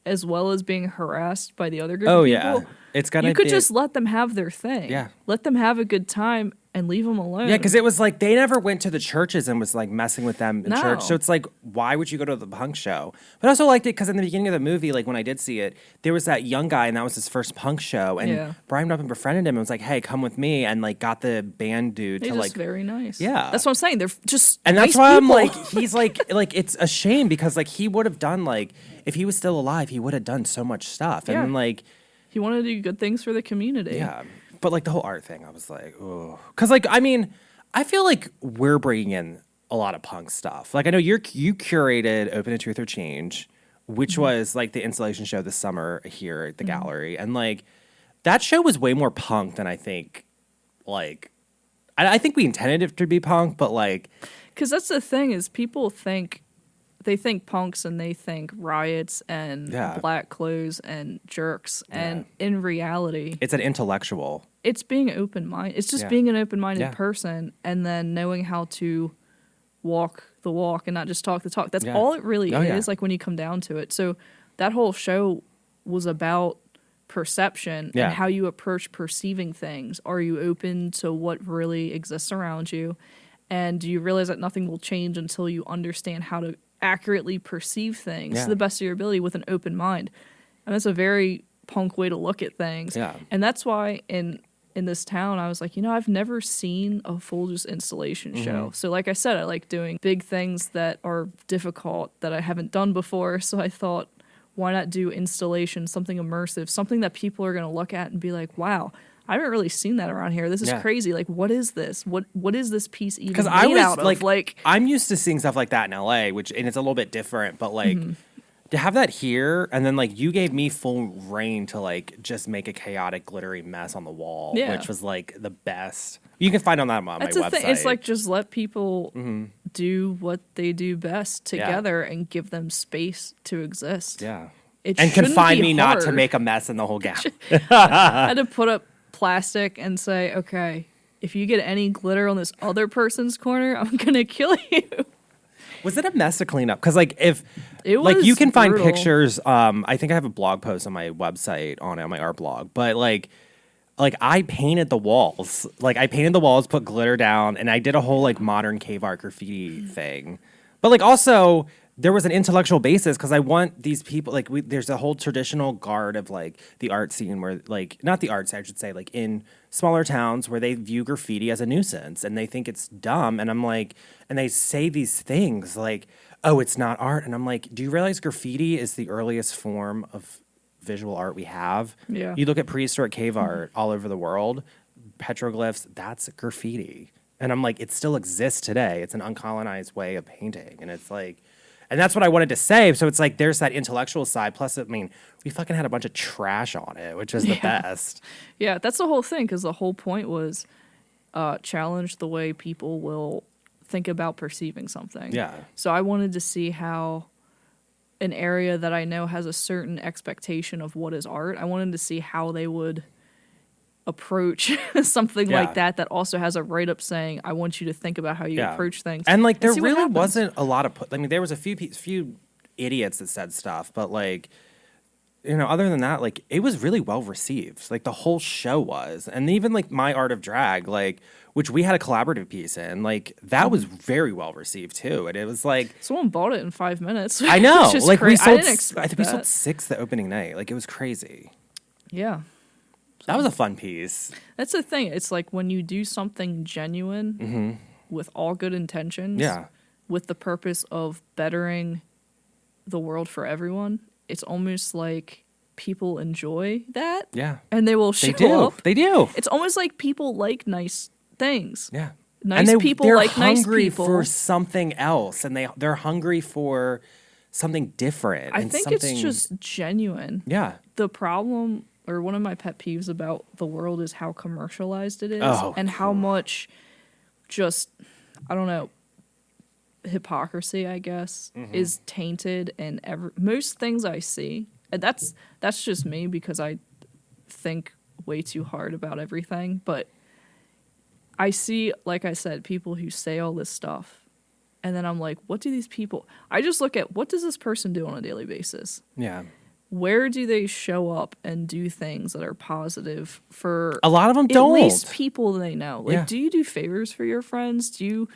as well as being harassed by the other group of people, it's gonna. You could just let them have their thing. Yeah, let them have a good time and leave them alone. Yeah, because it was like they never went to the churches and was like messing with them in church. So it's like, why would you go to the punk show? But I also liked it because in the beginning of the movie, like when I did see it, there was that young guy and that was his first punk show. And Brian up and befriended him and was like, hey, come with me. And like got the band dude to like. Very nice. Yeah. That's what I'm saying. They're just. And that's nice why people. I'm like, he's like it's a shame because like he would have done like, if he was still alive, he would have done so much stuff. And then like. He wanted to do good things for the community. Yeah. But like the whole art thing, I was like, oh. Because like, I mean. I feel like we're bringing in a lot of punk stuff. Like I know you curated Open to Truth or Change, which was like the installation show this summer here at the gallery, and like that show was way more punk than I think. Like, I think we intended it to be punk, but like, because that's the thing is people think punks and they think riots and black clothes and jerks, and in reality, it's an intellectual. It's being open-minded. It's just being an open-minded person and then knowing how to walk the walk and not just talk the talk. That's all it really is, like when you come down to it. So that whole show was about perception and how you approach perceiving things. Are you open to what really exists around you? And do you realize that nothing will change until you understand how to accurately perceive things to the best of your ability with an open mind? And that's a very punk way to look at things. Yeah. And that's why in this town, I was like, I've never seen a full just installation show. So like I said, I like doing big things that are difficult that I haven't done before. So I thought, why not do installation, something immersive, something that people are going to look at and be like, wow, I haven't really seen that around here. This is crazy. Like, what is this? What is this piece even made out of? Like, I'm used to seeing stuff like that in LA, and it's a little bit different, but like, to have that here, and then like you gave me full reign to like just make a chaotic glittery mess on the wall, which was like the best. You can find on that on my website. Thing. It's like just let people do what they do best together and give them space to exist. Yeah, and confine me not to make a mess in the whole gap. I had to put up plastic and say, okay, if you get any glitter on this other person's corner, I'm gonna kill you. Was it a mess to clean up? Because like if it was like you can brutal. find pictures. I think I have a blog post on my website on my art blog. But like I painted the walls. Like I painted the walls, put glitter down, and I did a whole like modern cave art graffiti thing. But like also there was an intellectual basis because I want these people like there's a whole traditional guard of like the art scene where like not the arts I should say like in smaller towns where they view graffiti as a nuisance and they think it's dumb, and I'm like, and they say these things like, oh, it's not art, and I'm like, do you realize graffiti is the earliest form of visual art we have? Yeah. You look at prehistoric cave art all over the world, petroglyphs, that's graffiti, and I'm like, it still exists today. It's an uncolonized way of painting, and it's like. And that's what I wanted to say. So it's like there's that intellectual side. Plus, I mean, we fucking had a bunch of trash on it, which is the best. Yeah, that's the whole thing. Because the whole point was challenge the way people will think about perceiving something. Yeah. So I wanted to see how an area that I know has a certain expectation of what is art, I wanted to see how they would approach something like that also has a write-up saying, I want you to think about how you approach things. And like there really wasn't a lot of I mean there was a few idiots that said stuff, but like other than that, like it was really well received. Like the whole show was. And even like my Art of Drag, like which we had a collaborative piece in, like that was very well received too. And it was like someone bought it in 5 minutes. I know. Like we sold I didn't expect I think we sold 6 the opening night. Like it was crazy. Yeah. That was a fun piece. That's the thing. It's like when you do something genuine with all good intentions, with the purpose of bettering the world for everyone, it's almost like people enjoy that. Yeah. And they will show up. They do. It's almost like people like nice things. Yeah. Nice people like nice people. They're hungry for something else, and they're hungry for something different. I think it's just genuine. Yeah. The problem... or one of my pet peeves about the world is how commercialized it is and how much just, I don't know, hypocrisy, I guess, is tainted in most things I see. And that's just me because I think way too hard about everything. But I see, like I said, people who say all this stuff. And then I'm like, what do these people... I just look at, what does this person do on a daily basis? Yeah. Where do they show up and do things that are positive for... A lot of them don't. At least people they know. Like, Yeah. do you do favors for your friends? Do you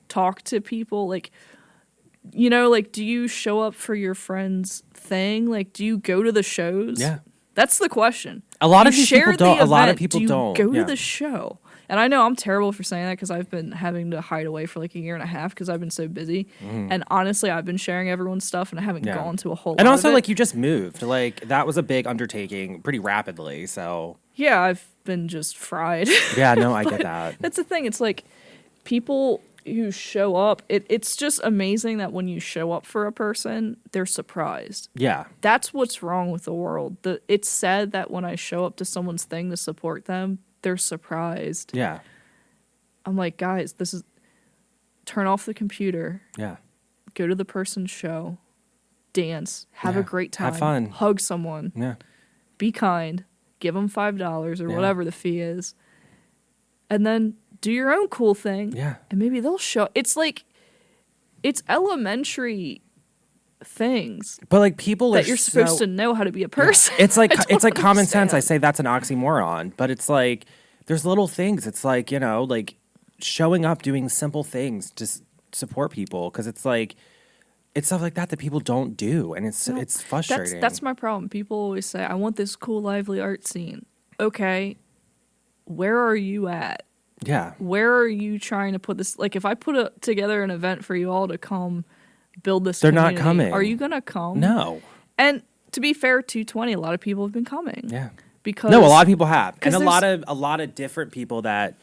talk to people? Like, you know, like, do you show up for your friend's thing? Like, do you go to the shows? Yeah. That's the question. A lot of You these people share the don't. A lot of event. people do you don't. go Yeah. to the show? And I know I'm terrible for saying that because I've been having to hide away for like a year and a half because I've been so busy. And honestly, I've been sharing everyone's stuff and I haven't gone to a whole lot And also, of it. like, you just moved. Like, that was a big undertaking pretty rapidly, so... Yeah, I've been just fried. Yeah, no, I get that. That's the thing. It's like people who show up, it's just amazing that when you show up for a person, they're surprised. Yeah. That's what's wrong with the world. It's said that when I show up to someone's thing to support them, they're surprised. Yeah. I'm like, guys, this is... Turn off the computer. Yeah. Go to the person's show. Dance. Have a great time. Have fun. Hug someone. Yeah. Be kind. Give them $5 or whatever the fee is. And then do your own cool thing. Yeah. And maybe they'll show... It's like... It's elementary things But, like, people that are you're supposed to know how to be a person. It's like I it's don't like common sense. I understand. say that's an oxymoron, but it's like there's little things. It's like, you know, like showing up, doing simple things to support people because it's like it's stuff like that that people don't do, and it's frustrating. That's my problem. People always say, I want this cool, lively art scene. Okay, where are you at? Yeah. Where are you trying to put this? Like, if I put together an event for you all to come build this They're not community, coming. Are you going to come? No. And to be fair, 220, a lot of people have been coming. Yeah. Because No, a lot of people have, and 'cause a lot of different people that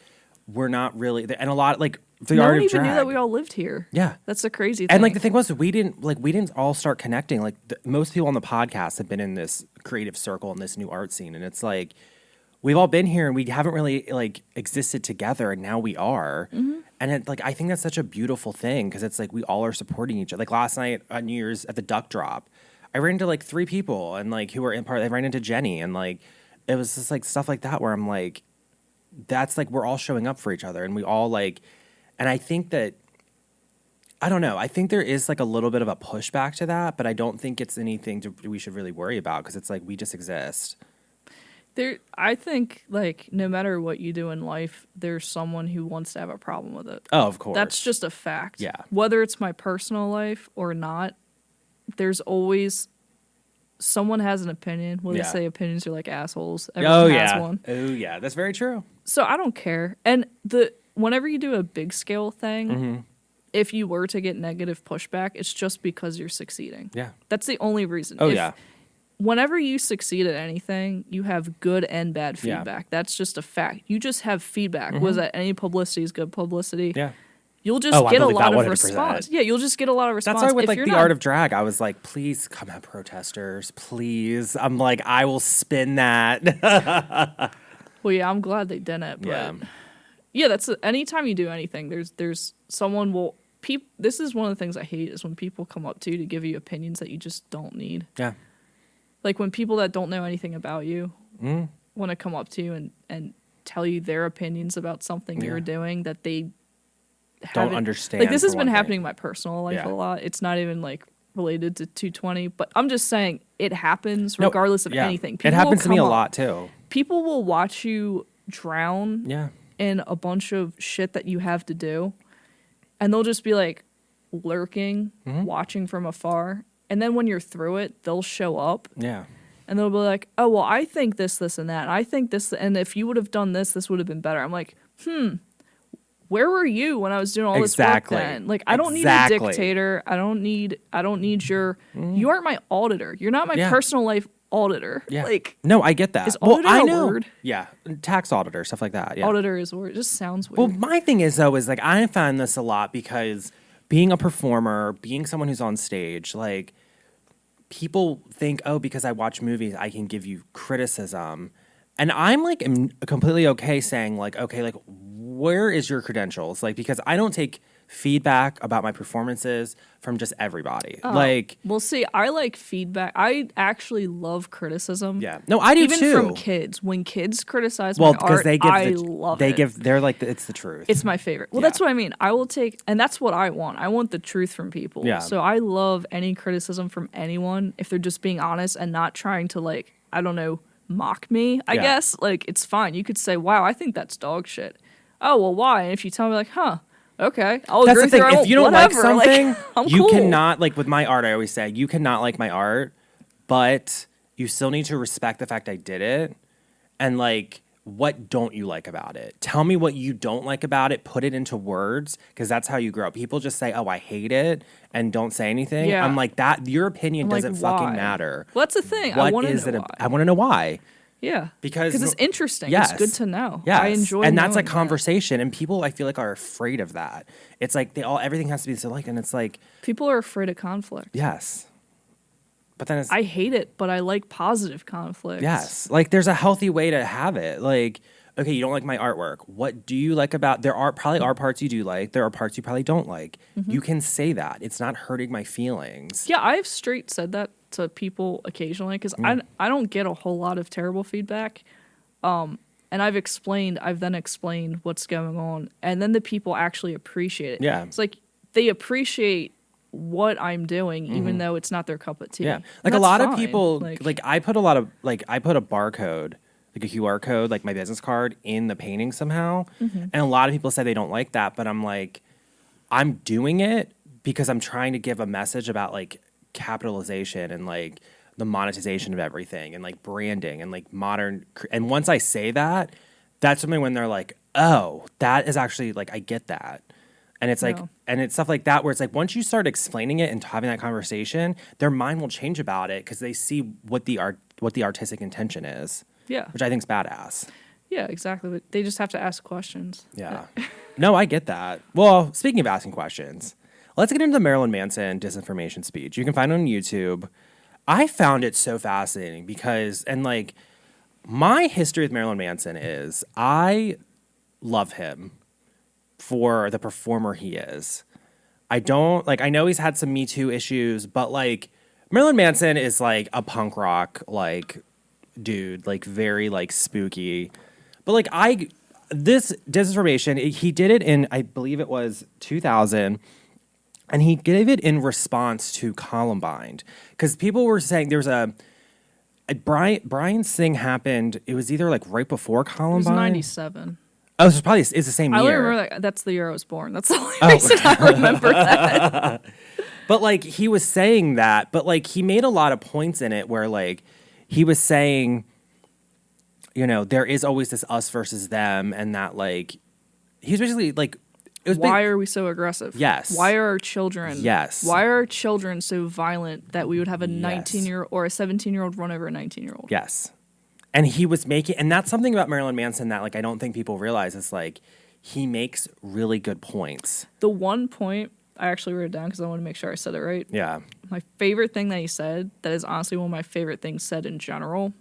were not really, and a lot like the no art one of even drag. knew that we all lived here. Yeah. That's the crazy thing. And like the thing was, we didn't all start connecting. Like most people on the podcast have been in this creative circle in this new art scene, and it's like we've all been here and we haven't really like existed together, and now we are. And it, like I think that's such a beautiful thing because it's like we all are supporting each other. Like last night on New Year's at the Duck Drop, I ran into like 3 people and like who were in part. I ran into Jenny, and like it was just like stuff like that where I'm like, that's like we're all showing up for each other, and we all like. And I think that, I don't know, I think there is like a little bit of a pushback to that, but I don't think it's anything we should really worry about because it's like we just exist. I think like no matter what you do in life, there's someone who wants to have a problem with it. Oh, of course. That's just a fact. Yeah. Whether it's my personal life or not, there's always someone has an opinion. Well, they say opinions are like assholes. Everyone has one. Oh, yeah. That's very true. So I don't care. And whenever you do a big scale thing, if you were to get negative pushback, it's just because you're succeeding. Yeah. That's the only reason. Oh, yeah. Whenever you succeed at anything, you have good and bad feedback. Yeah. That's just a fact. You just have feedback. Was that any publicity is good publicity? Yeah. You'll just get a lot of 100%. response. Yeah, you'll just get a lot of response. That's why with If like you're the not- art of drag, I was like, please come out, protesters, please. I'm like, I will spin that. Well, yeah, I'm glad they didn't. But yeah, that's anytime you do anything, there's someone will. This is one of the things I hate is when people come up to you to give you opinions that you just don't need. Yeah. Like when people that don't know anything about you want to come up to you and tell you their opinions about something you're doing that they Don't understand. Like this has for been one happening thing. in my personal life Yeah. a lot. It's not even like related to 220, but I'm just saying it happens regardless of anything. It happens to me a come up. lot too. People will watch you drown Yeah. in a bunch of shit that you have to do, and they'll just be like lurking, watching from afar. And then when you're through it, they'll show up. Yeah. And they'll be like, oh, well, I think this, and that. And I think this, and if you would have done this, this would have been better. I'm like, where were you when I was doing all this work then? Like, I don't need a dictator. I don't need your, you aren't my auditor. You're not my personal life auditor. Yeah. Like, no, I get that. is auditor I a know. word? Yeah. Tax auditor, stuff like that. Yeah. Auditor is a word. It just sounds weird. Well, my thing is though, is like I find this a lot because being a performer, being someone who's on stage, like people think, oh, because I watch movies, I can give you criticism. And I'm like am completely okay saying like, okay, like where is your credentials? Like because I don't take feedback about my performances from just everybody. Well, see, I like feedback. I actually love criticism. Yeah. No, I do even too. Even from kids. When kids criticize my art, I love it. They're like, it's the truth. It's my favorite. Well, that's what I mean. I will take, and that's what I want. I want the truth from people. Yeah. So I love any criticism from anyone if they're just being honest and not trying to, like, I don't know, mock me, I guess. Like, it's fine. You could say, wow, I think that's dog shit. Oh, well, why? And if you tell me, like, huh, okay, I'll That's agree the thing. with If you don't like something, like, I'm you cool. cannot, like with my art, I always say, you cannot like my art, but you still need to respect the fact I did it. And like, what don't you like about it? Tell me what you don't like about it. Put it into words, because that's how you grow up. People just say, oh, I hate it, and don't say anything. Yeah. I'm like, that. Your opinion I'm doesn't like, fucking why? matter. Well, that's the thing. What I want to is know it? why. I want to know why. Yeah. Because it's interesting. Yes. It's good to know. Yes. I enjoy and that's a knowing conversation, and people I feel like are afraid of that. It's like everything has to be so like, and it's like people are afraid of conflict. yes. But then I hate it, but I like positive conflict. Yes. Like there's a healthy way to have it. Like, okay, you don't like my artwork. What do you like about there are probably are parts you do like. There are parts you probably don't like. Mm-hmm. You can say that. It's not hurting my feelings. Yeah, I've straight said that to people occasionally because I don't get a whole lot of terrible feedback. And I've then explained what's going on, and then the people actually appreciate it. Yeah. It's like they appreciate what I'm doing, even though it's not their cup of tea. Yeah. Like a lot of people, like I put a barcode, like a QR code, like my business card in the painting somehow. Mm-hmm. And a lot of people say they don't like that, but I'm like, I'm doing it because I'm trying to give a message about like capitalization and like the monetization of everything and like branding and like modern. And once I say that, that's something when they're like, oh, that is actually like, I get that. And it's like, and it's stuff like that where it's like, once you start explaining it and having that conversation, their mind will change about it because they see what the artistic intention is. Yeah. Which I think is badass. Yeah, exactly. But they just have to ask questions. Yeah. No, I get that. Well, speaking of asking questions, let's get into the Marilyn Manson disinformation speech. You can find it on YouTube. I found it so fascinating because, and like, my history with Marilyn Manson is I love him for the performer he is. I don't, like, I know he's had some Me Too issues, but like, Marilyn Manson is like a punk rock, like, dude, like, very, like, spooky. But like, this disinformation, he did it in, I believe it was 2000. And he gave it in response to Columbine. Because people were saying there was Brian's thing happened, it was either like right before Columbine. It was 97. Oh, so it's the same year. I remember that. That's the year I was born. That's the only reason I remember that. But like, he was saying that, but like, he made a lot of points in it where like, he was saying, you know, there is always this us versus them, and that like, he's basically like, why are we so aggressive? Yes. Why are our children? Yes. Why are our children so violent that we would have a 19-year-old or a 17-year-old run over a 19-year-old? Yes. And he was making, and that's something about Marilyn Manson that like I don't think people realize. It's like he makes really good points. The one point I actually wrote it down because I want to make sure I said it right. Yeah. My favorite thing that he said, that is honestly one of my favorite things said in general.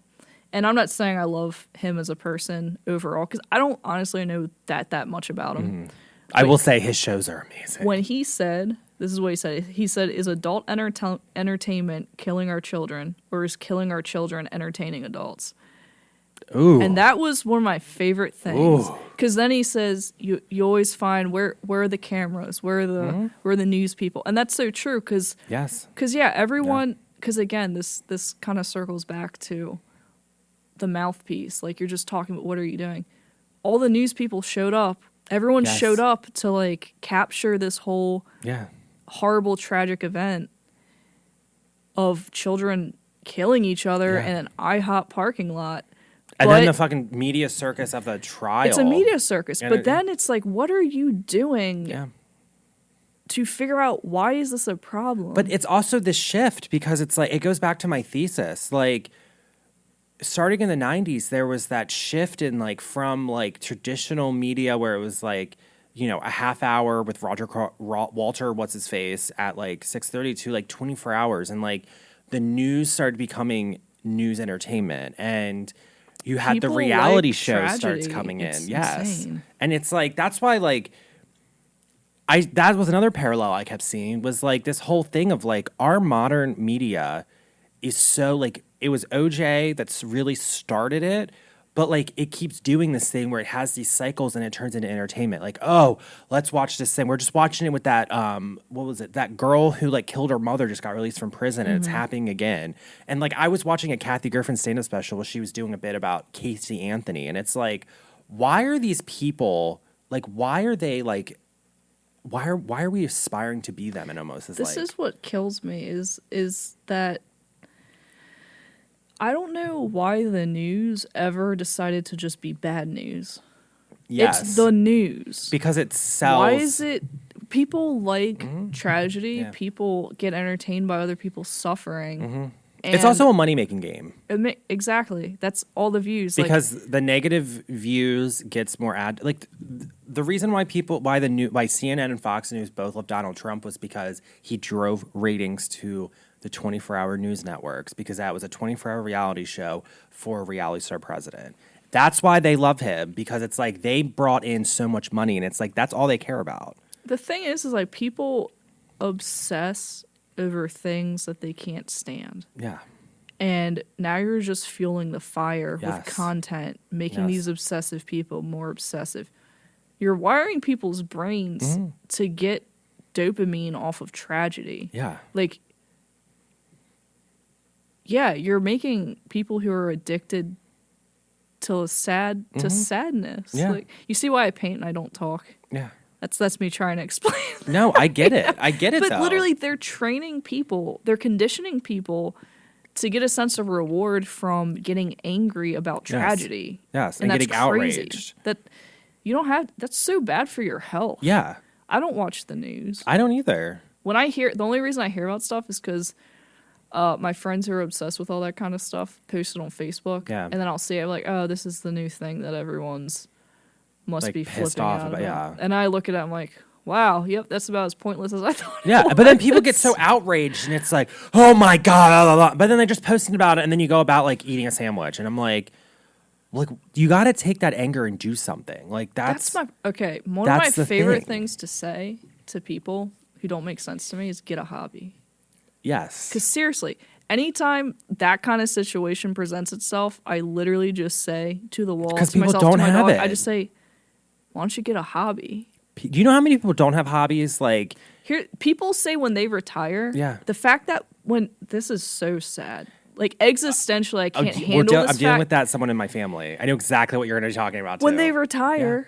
And I'm not saying I love him as a person overall because I don't honestly know that much about him. Mm-hmm. I will say his shows are amazing. When he said, this is what he said. He said, is adult entertainment killing our children, or is killing our children entertaining adults? Ooh. And that was one of my favorite things. Because then he says, you always find where are the cameras? Where are the news people? And that's so true because everyone, because again, this kind of circles back to the mouthpiece. Like you're just talking about what are you doing? All the news people showed up. Everyone showed up to like capture this whole horrible, tragic event of children killing each other in an IHOP parking lot. And then the fucking media circus of the trial. It's a media circus. But then it's like, what are you doing to figure out why is this a problem? But it's also this shift because it's like, it goes back to my thesis. Like, starting in the 90s, there was that shift in like from like traditional media where it was like, you know, a half hour with Walter, what's his face, at like 6:30 to like 24 hours. And like the news started becoming news entertainment. And you had the reality show starts coming in. Yes. Insane. And it's like, that's why like that was another parallel I kept seeing was like this whole thing of like our modern media is so like it was OJ that's really started it, but like it keeps doing this thing where it has these cycles and it turns into entertainment. Like, oh, let's watch this thing. We're just watching it with that what was it? That girl who like killed her mother just got released from prison and it's happening again. And like I was watching a Kathy Griffin stand-up special where she was doing a bit about Casey Anthony, and it's like, why are these people like why are they like why are we aspiring to be them? And almost is this like, is what kills me is that I don't know why the news ever decided to just be bad news. yes, It's the news. because it sells. Why is it people like tragedy, Yeah. people get entertained by other people suffering. It's also a money-making game exactly. That's all the views. because the negative views gets more the reason why why CNN and Fox News both love Donald Trump was because he drove ratings to the 24-hour news networks because that was a 24-hour reality show for a reality star president. That's why they love him, because it's like they brought in so much money and it's like that's all they care about. The thing is like people obsess over things that they can't stand. Yeah. And now you're just fueling the fire Yes. with content, making Yes. these obsessive people more obsessive. You're wiring people's brains to get dopamine off of tragedy. Yeah. Like, yeah, you're making people who are addicted to sadness. Yeah. Like, you see why I paint and I don't talk? Yeah. That's me trying to explain. No, I get it. I get it, But though. literally, they're training people, they're conditioning people to get a sense of reward from getting angry about tragedy. Yes, and and that's getting crazy. outraged. That you don't have. That's so bad for your health. Yeah. I don't watch the news. I don't either. When I hear, the only reason I hear about stuff is because my friends who are obsessed with all that kind of stuff post it on Facebook. Yeah. And then I'll see it like, oh, this is the new thing that everyone's must Like, be pissed flipping off out about, yeah. And I look at it, I'm like, wow, yep, that's about as pointless as I thought. Yeah, but then people get so outraged, and it's like, oh my god, blah, blah, blah. But then they're just posting about it, and then you go about like eating a sandwich, and I'm like, you got to take that anger and do something. Like that's One of my that's the favorite thing. things to say to people who don't make sense to me is get a hobby. yes, Because seriously, anytime that kind of situation presents itself, I literally just say to the wall, Because to people myself, don't to my have dog, it. I just say, why don't you get a hobby? Do you know how many people don't have hobbies? Like, Here, people say when they retire, Yeah. the fact that this is so sad. Like existentially, I can't handle this I'm dealing fact. with that. Someone in my family. I know exactly what you're going to be talking about. When too. they retire,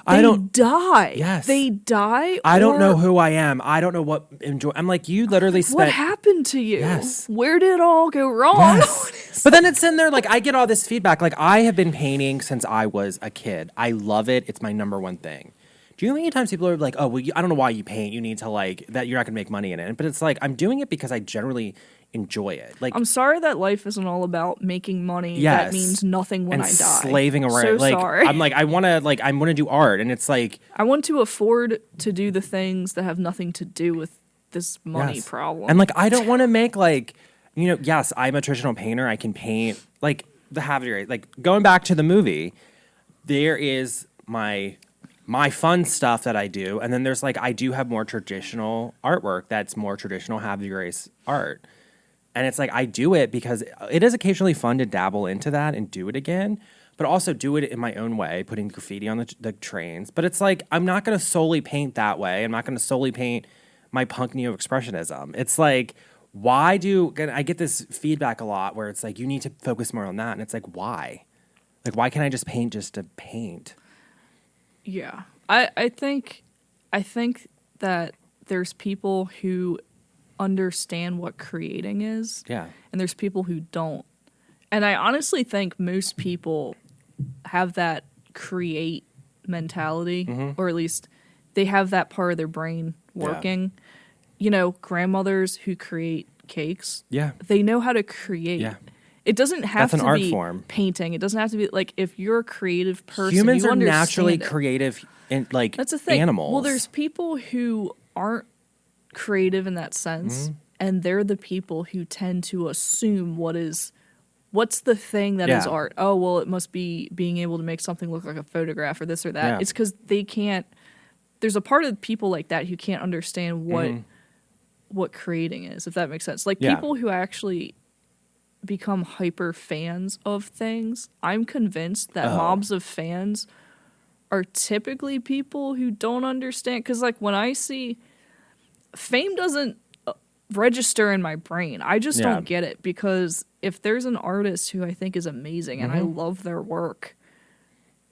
I they don't- die. Yes. They die. I don't or know who I am. I don't know what enjoy. I'm like, you literally spent. what happened to you. Yes. Where did it all go wrong? Yes. But then it's in there, like, I get all this feedback. Like, I have been painting since I was a kid. I love it. It's my number one thing. Do you know how many times people are like, oh, well, I don't know why you paint. You need to, like, that you're not going to make money in it. But it's like, I'm doing it because I generally enjoy it. Like, I'm sorry that life isn't all about making money. Yes. That means nothing when and I die. slaving around. So like, sorry. I'm like, I want to do art. And it's like, I want to afford to do the things that have nothing to do with this money yes. problem. And like, I don't want to make like, yes, I'm a traditional painter. I can paint like the Havre. Like going back to the movie, there is my fun stuff that I do, and then there's like I do have more traditional artwork that's more traditional Havre art, and it's like I do it because it is occasionally fun to dabble into that and do it again, but also do it in my own way, putting graffiti on the trains. But it's like I'm not going to solely paint that way. I'm not going to solely paint my punk neo-expressionism. It's like, why I get this feedback a lot where it's like you need to focus more on that, and it's like why? Like why can't I just paint just to paint? Yeah. I think that there's people who understand what creating is. Yeah. And there's people who don't. And I honestly think most people have that create mentality, or at least they have that part of their brain working. Grandmothers who create cakes. Yeah. They know how to create. Yeah. It doesn't have That's an to art be form. painting. It doesn't have to be like if you're a creative person. Humans you are understand naturally it. creative in like That's the thing. animals. Well, there's people who aren't creative in that sense, and they're the people who tend to assume what's the thing that is Yeah. art. Oh, well, it must be being able to make something look like a photograph or this or that. Yeah. It's because they can't there's a part of people like that who can't understand what creating is, if that makes sense. Like people who actually become hyper fans of things, I'm convinced that mobs of fans are typically people who don't understand. Because like when I see fame doesn't register in my brain, I just don't get it. Because if there's an artist who I think is amazing and I love their work,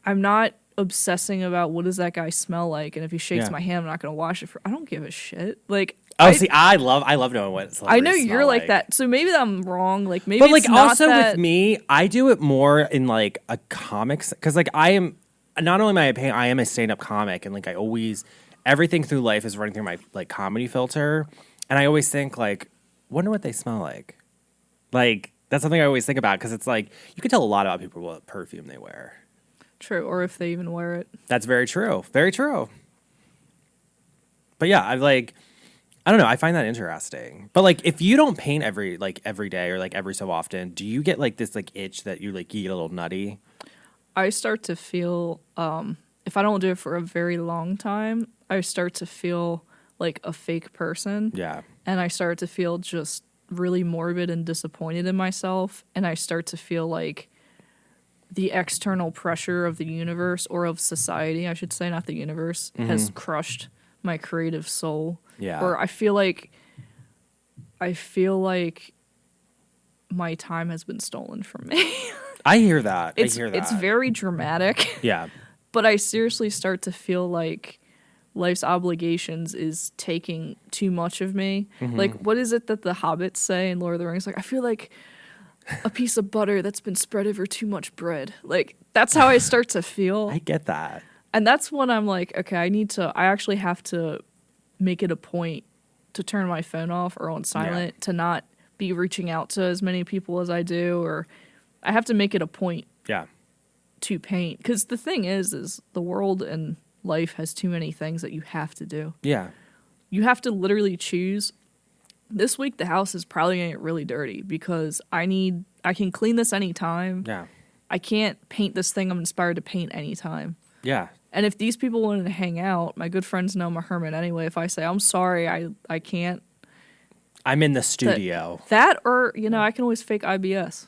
I'm not obsessing about what does that guy smell like, and if he shakes my hand I'm not going to wash it I don't give a shit. Like I love knowing what it's like. I know you're like that, so maybe I'm wrong. Like maybe, but like it's not also that... with me, I do it more in like a comics, because like I am not only I am a stand-up comic, and like I always everything through life is running through my like comedy filter, and I always think like, wonder what they smell like. Like that's something I always think about, because it's like you can tell a lot about people what perfume they wear. True, or if they even wear it. That's very true. Very true. But yeah, I don't know. I find that interesting. But like, if you don't paint every day or like every so often, do you get like this like itch that you get a little nutty? I start to feel, if I don't do it for a very long time, I start to feel like a fake person. Yeah. And I start to feel just really morbid and disappointed in myself. And I start to feel like the external pressure of the universe, or of society, I should say, not the universe, has crushed my creative soul. Yeah. Or I feel like my time has been stolen from me. I hear that. It's very dramatic. Yeah. But I seriously start to feel like life's obligations is taking too much of me. Like, what is it that the hobbits say in Lord of the Rings? Like, I feel like a piece of butter that's been spread over too much bread. Like, that's how I start to feel. I get that. And that's when I'm like, okay, I actually have to make it a point to turn my phone off or on silent, to not be reaching out to as many people as I do, or I have to make it a point to paint. Because the thing is the world and life has too many things that you have to do. Yeah. You have to literally choose. This week, the house is probably going to get really dirty because I can clean this anytime. Yeah. I can't paint this thing I'm inspired to paint anytime. Yeah. And if these people wanted to hang out, my good friends know I'm a hermit anyway. If I say, I'm sorry, I can't. I'm in the studio. That or, I can always fake IBS.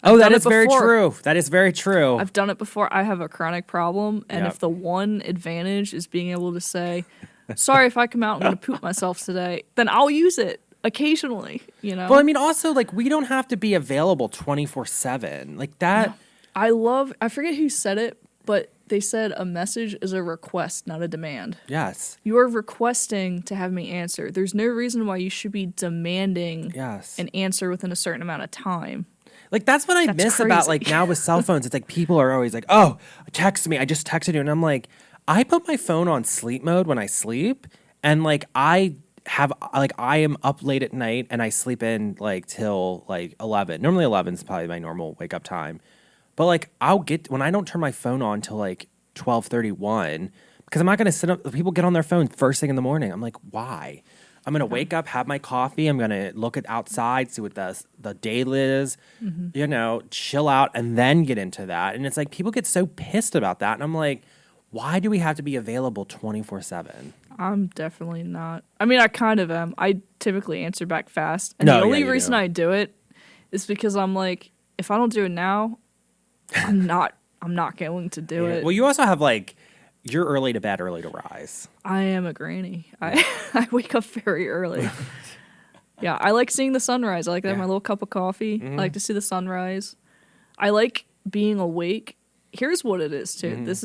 That is very true. That is very true. I've done it before. I have a chronic problem. And if the one advantage is being able to say, sorry, if I come out, I'm going to poop myself today, then I'll use it. Occasionally, Well, I mean, also, like, we don't have to be available 24/7. Like, that... No. I forget who said it, but they said a message is a request, not a demand. Yes. You are requesting to have me answer. There's no reason why you should be demanding an answer within a certain amount of time. Like, that's what I miss crazy. about, like, now with cell phones. It's like, people are always like, oh, text me. I just texted you. And I'm like, I put my phone on sleep mode when I sleep. And, like, I am up late at night and I sleep in like till like 11. Normally 11 is probably my normal wake up time. But like when I don't turn my phone on till like 12:31, because I'm not going to sit up. People get on their phone first thing in the morning. I'm like, why? I'm going to wake up, have my coffee. I'm going to look at outside, see what the day is, chill out, and then get into that. And it's like people get so pissed about that. And I'm like, why do we have to be available 24/7? I'm definitely not. I mean, I kind of am. I typically answer back fast. And the only reason I do it is because I'm like, if I don't do it now, I'm not going to do it. Well, you also have like, you're early to bed, early to rise. I am a granny. I wake up very early. Yeah, I like seeing the sunrise. I like to have my little cup of coffee. I like to see the sunrise. I like being awake. Here's what it is, too. This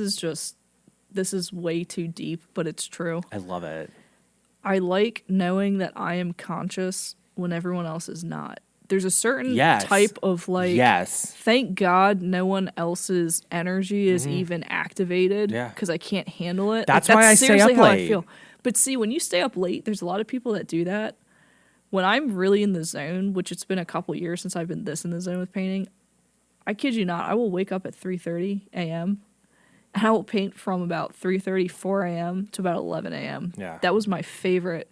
is way too deep, but it's true. I love it. I like knowing that I am conscious when everyone else is not. There's a certain type of like, thank God no one else's energy is even activated because I can't handle it. That's why I stay up late. How I feel. But see, when you stay up late, there's a lot of people that do that. When I'm really in the zone, which it's been a couple years since I've been in the zone with painting, I kid you not, I will wake up at 3:30 a.m. and I will paint from about 3:30, 4 a.m. to about 11 a.m. Yeah. That was my favorite.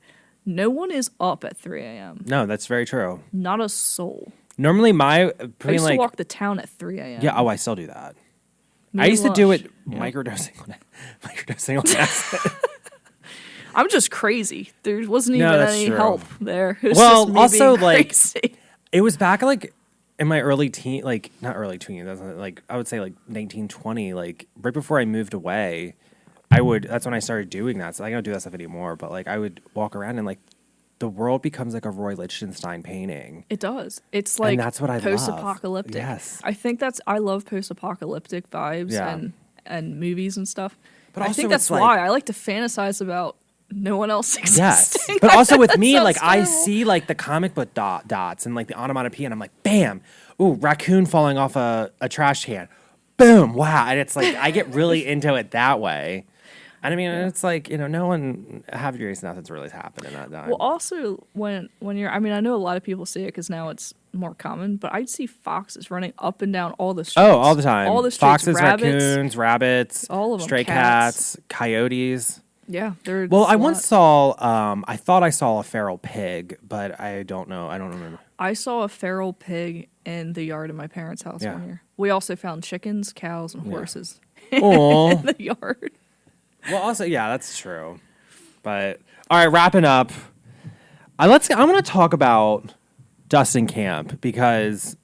No one is up at 3 a.m. No, that's very true. Not a soul. Normally I used to walk the town at 3 a.m. Yeah, I still do that. Maybe I used to do it microdosing on acid. I'm just crazy. There wasn't No, even that's any true. help there. It was Well, just me also, being like, crazy. It was back like in my early teen, like not early teen, like I would say like 1920, like right before I moved away. That's when I started doing that. So I don't do that stuff anymore, but like I would walk around and like the world becomes like a Roy Lichtenstein painting. It does. It's like that's what I love. post-apocalyptic. Yes. I love post-apocalyptic vibes Yeah. and movies and stuff. But I also think that's it's like- why I like to fantasize about no one else Yes. existing. But also with That me, sounds like I terrible. see like the comic book dots and like the onomatopoeia and I'm like, bam, ooh, raccoon falling off a trash can. Boom, wow. And it's like I get really into it that way. And I mean, it's like, no one, half your days, nothing's really happening that time. Well, also when you're, I mean, I know a lot of people see it because now it's more common, but I'd see foxes running up and down all the streets. Oh, all the time. All the streets. Foxes, rabbits, raccoons, rabbits, all of them, stray cats, coyotes. Yeah, they're. Well, a I lot. once saw, I thought I saw a feral pig, but I don't know. I don't remember. I saw a feral pig in the yard of my parents' house Yeah. one year. We also found chickens, cows, and horses Oh. in the yard. Well, also, yeah, that's true. But all right, wrapping up. I want to talk about Dustin Camp because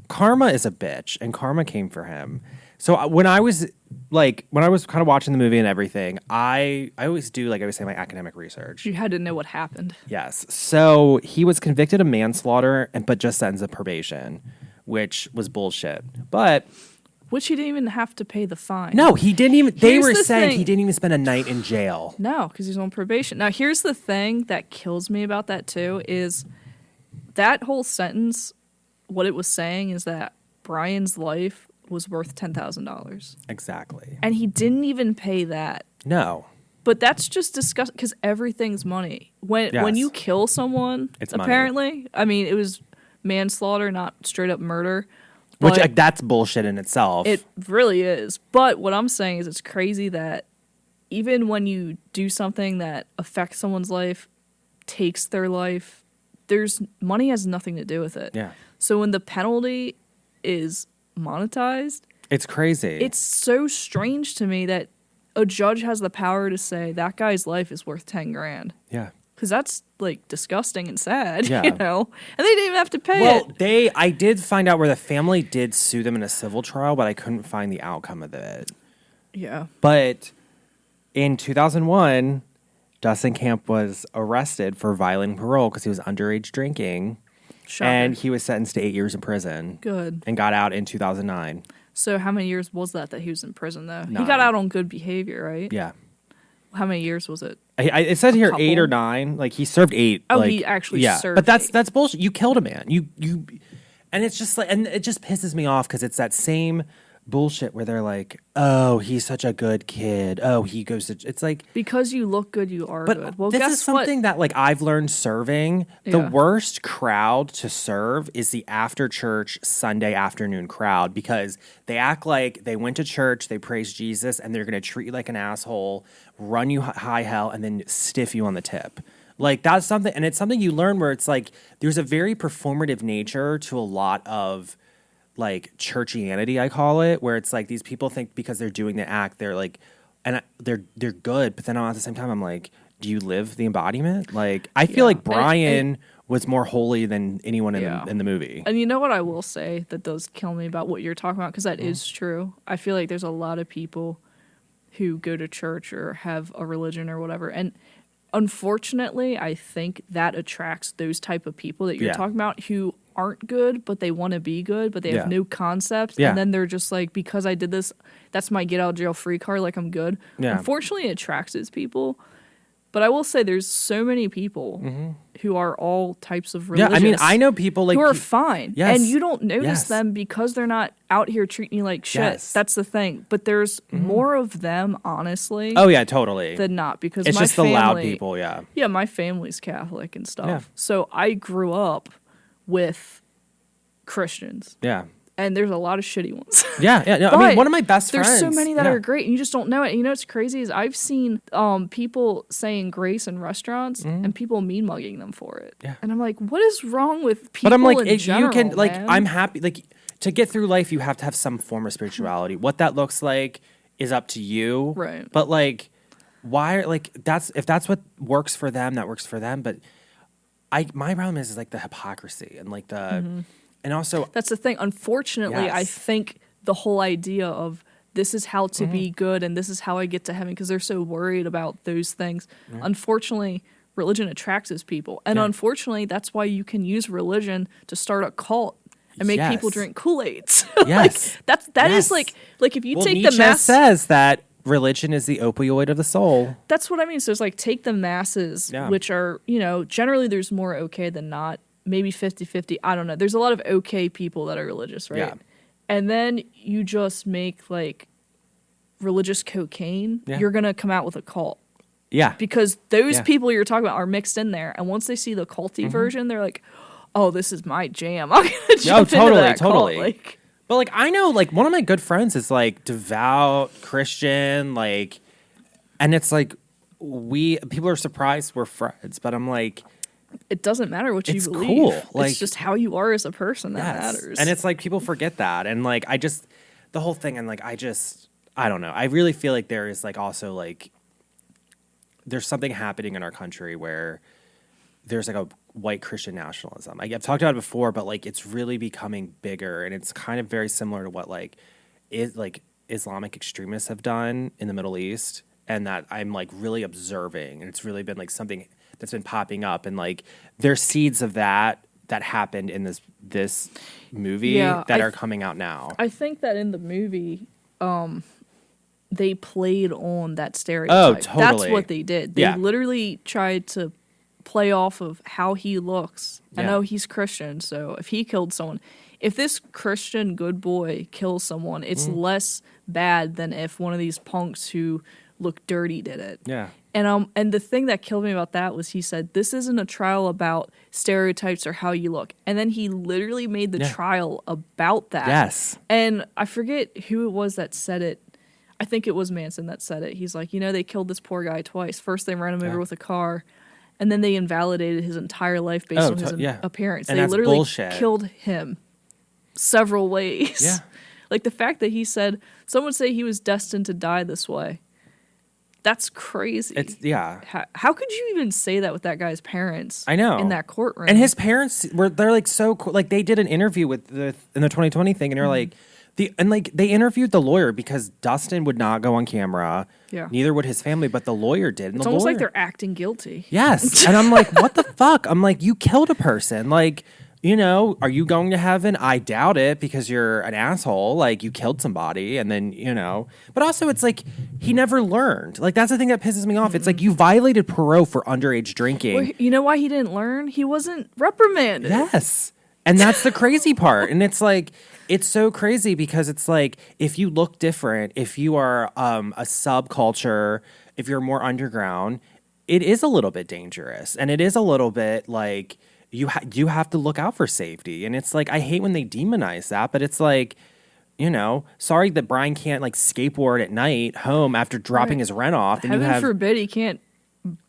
karma is a bitch, and karma came for him. So when I was kind of watching the movie and everything, I always do, like I always say, my academic research. You had to know what happened. Yes. So he was convicted of manslaughter, but just sentenced to probation, which was bullshit. But Which he didn't even have to pay the fine. no, he didn't even. They Here's were the saying thing. he didn't even spend a night in jail. No, because he's on probation. Now, here's the thing that kills me about that, too, is that whole sentence, what it was saying is that Brian's life was worth $10,000. Exactly. And he didn't even pay that. No. But that's just disgusting because everything's money. When Yes. you kill someone, It's money. apparently, I mean, it was manslaughter, not straight up murder. Which but that's bullshit in itself. it really is. But what I'm saying is it's crazy that even when you do something that affects someone's life, takes their life, money has nothing to do with it. Yeah. So when the penalty is monetized, It's crazy. it's so strange to me that a judge has the power to say that guy's life is worth 10 grand. yeah. Because that's like disgusting and sad, Yeah. And they didn't even have to pay Well, it. I did find out where the family did sue them in a civil trial, but I couldn't find the outcome of it. Yeah. But in 2001, Dustin Camp was arrested for violating parole because he was underage drinking, Shocker. and he was sentenced to 8 years in prison. Good. And got out in 2009. So how many years was that he was in prison, though? He 9. got out on good behavior, right? Yeah. How many years was it? It said here couple? 8 or 9. Like he served 8. Oh, like, he actually yeah. served But that's 8. bullshit. You killed a man. You and it's just like, and it just pisses me off because it's that same bullshit where they're like, oh, he's such a good kid. Oh, he goes to. It's like. Because you look good, you are But good. Well, this guess is something that like I've learned serving. The Yeah. worst crowd to serve is the after church Sunday afternoon crowd because they act like they went to church, they praise Jesus, and they're going to treat you like an asshole, run you high hell, and then stiff you on the tip. Like that's something, and it's something you learn where it's like there's a very performative nature to a lot of like churchianity, I call it, where it's like these people think because they're doing the act, they're like, they're good, but then at the same time, I'm like, do you live the embodiment? Like, I feel Yeah. like Brian was more holy than anyone Yeah. in the movie. And you know what I will say that does kill me about what you're talking about, because that is true. I feel like there's a lot of people who go to church or have a religion or whatever, and unfortunately, I think that attracts those type of people that you're Yeah. talking about who aren't good, but they want to be good, but they have Yeah. no concepts, Yeah. and then they're just like, because I did this, that's my get out of jail free card, like I'm good. Yeah. Unfortunately, it attracts those people. But I will say there's so many people who are all types of Yeah, religious. I mean, I know people like who are fine. Yes. And you don't notice Yes. them because they're not out here treating you like shit. Yes. That's the thing. But there's more of them, honestly, Oh yeah, totally. than not. Because It's my just the family, loud people. Yeah. Yeah, my family's Catholic and stuff. Yeah. So I grew up with Christians. Yeah. And there's a lot of shitty ones. Yeah. Yeah. No, I mean, But one of my best friends. There's so many that yeah. are great, and you just don't know it. And you know what's crazy is I've seen people saying grace in restaurants and people mean mugging them for it. Yeah. And I'm like, what is wrong with people? But I'm like, in if general, you can, like, man? I'm happy. Like, to get through life, you have to have some form of spirituality. What that looks like is up to you. Right. But like, why, like, if that's what works for them, that works for them. But my problem is like the hypocrisy and like the, and also That's the thing. Unfortunately, I Yes. think the whole idea of this is how to be good and this is how I get to heaven, because they're so worried about those things. Unfortunately, religion attracts people. And unfortunately, that's why you can use religion to start a cult and make people Yes. drink Kool-Aids. Yes. That is Yes. like if you well, take Nietzsche the mass, says that religion is the opioid of the soul. that's what I mean. So it's like take the masses, Yeah. which are, generally there's more okay than not, maybe 50-50. I don't know. There's a lot of okay people that are religious, right? Yeah. And then you just make like religious cocaine, Yeah. you're going to come out with a cult. Yeah. Because those Yeah. people you're talking about are mixed in there. And once they see the culty version, they're like, oh, this is my jam. I'm going to jump into that totally. cult. Like, But like I know like one of my good friends is like devout Christian, like, and it's like people are surprised we're friends, but I'm like, it doesn't matter what you It's believe. cool. Like- it's just how you are as a person that yes. matters. And it's like people forget that, and like the whole thing, and like I don't know. I really feel like there is like also like there's something happening in our country where there's like a white Christian nationalism. I've talked about it before, but like it's really becoming bigger, and it's kind of very similar to what like Islamic extremists have done in the Middle East, and that I'm like really observing, and it's really been like something that's been popping up, and like there's seeds of that happened in this movie that are coming out now. I think that in the movie, they played on that stereotype. Oh, totally. That's what they did. They Yeah. literally tried to play off of how he looks. I Yeah. know he's Christian, so if he killed someone, if this Christian good boy kills someone, it's less bad than if one of these punks who look dirty did it. Yeah. And the thing that killed me about that was he said, this isn't a trial about stereotypes or how you look. And then he literally made the trial about that. Yes. And I forget who it was that said it. I think it was Manson that said it. He's like, they killed this poor guy twice. First they ran him over with a car, and then they invalidated his entire life based on his appearance. And they that's literally bullshit. killed him several ways. Yeah. Like the fact that he said, some would say he was destined to die this way. That's crazy. How could you even say that with that guy's parents? I know. In that courtroom. And his parents they're like so cool. Like they did an interview in the 2020 thing, and they're like they interviewed the lawyer because Dustin would not go on camera. Yeah. Neither would his family, but the lawyer did. And It's the almost lawyer, like they're acting guilty. Yes. And I'm like, what the fuck? I'm like, you killed a person. Like, are you going to heaven? I doubt it because you're an asshole. Like, you killed somebody and then, But also, it's like, he never learned. Like, that's the thing that pisses me off. It's like, you violated parole for underage drinking. Well, you know why he didn't learn? He wasn't reprimanded. Yes. And that's the crazy part. And it's like, it's so crazy because it's like, if you look different, if you are a subculture, if you're more underground, it is a little bit dangerous. And it is a little bit like, you have to look out for safety. And it's like, I hate when they demonize that, but it's like, sorry that Brian can't like skateboard at night home after dropping his rent off. And Heaven forbid he can't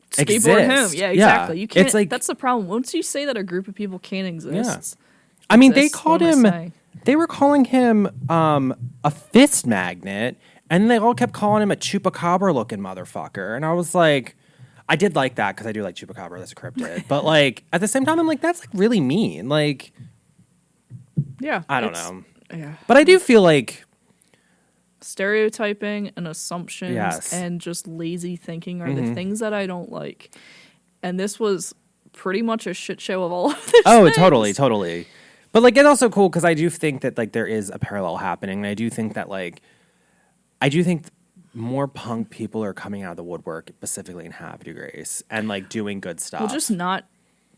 skateboard home. Yeah, exactly. You can't. It's like, that's the problem. Once you say that a group of people can't exist. Yeah. I mean, they what am I saying? They were calling him a fist magnet, and they all kept calling him a chupacabra looking motherfucker. And I was like, I did like that because I do like chupacabra. That's a cryptid. But like at the same time, I'm like, that's like really mean. Like, yeah, I don't know. Yeah, but I do feel like stereotyping and assumptions Yes. and just lazy thinking are the things that I don't like. And this was pretty much a shit show of all of this. Oh, things. totally. But like it's also cool because I do think that like there is a parallel happening. And I do think that more punk people are coming out of the woodwork, specifically in Havre, Grace, and like doing good stuff. Well, just not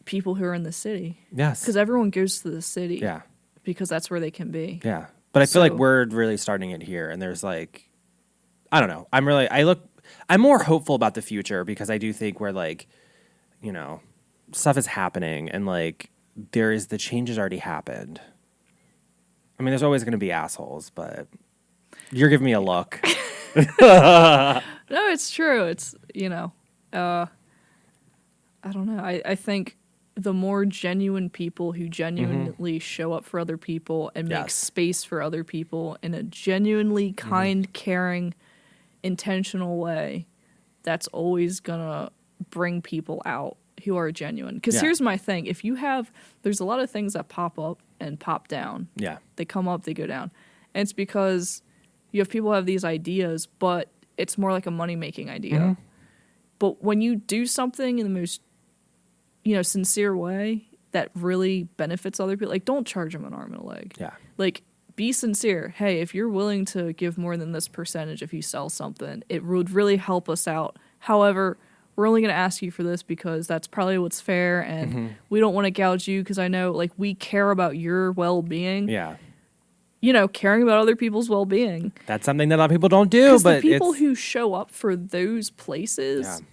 people who are in the city. Yes. Because everyone goes to the city. Yeah. Because that's where they can be. Yeah. But I feel like we're really starting it here, and there's like, I don't know. I'm more hopeful about the future because I do think we're like, stuff is happening, and like the changes already happened. I mean, there's always going to be assholes, but you're giving me a look. No, it's true. It's, I don't know. I think the more genuine people who genuinely show up for other people and make space for other people in a genuinely kind, caring, intentional way, that's always gonna bring people out who are genuine. Because here's my thing. If you have, there's a lot of things that pop up and pop down. Yeah. They come up, they go down. And it's because you have people have these ideas, but it's more like a money-making idea. Mm-hmm. But when you do something in the most, sincere way that really benefits other people, like, don't charge them an arm and a leg. Yeah. Like, be sincere. Hey, if you're willing to give more than this percentage if you sell something, it would really help us out. However, we're only going to ask you for this because that's probably what's fair, and we don't want to gouge you because I know, like, we care about your well-being. Yeah. Caring about other people's well-being. That's something that a lot of people don't do, but the people who show up for those places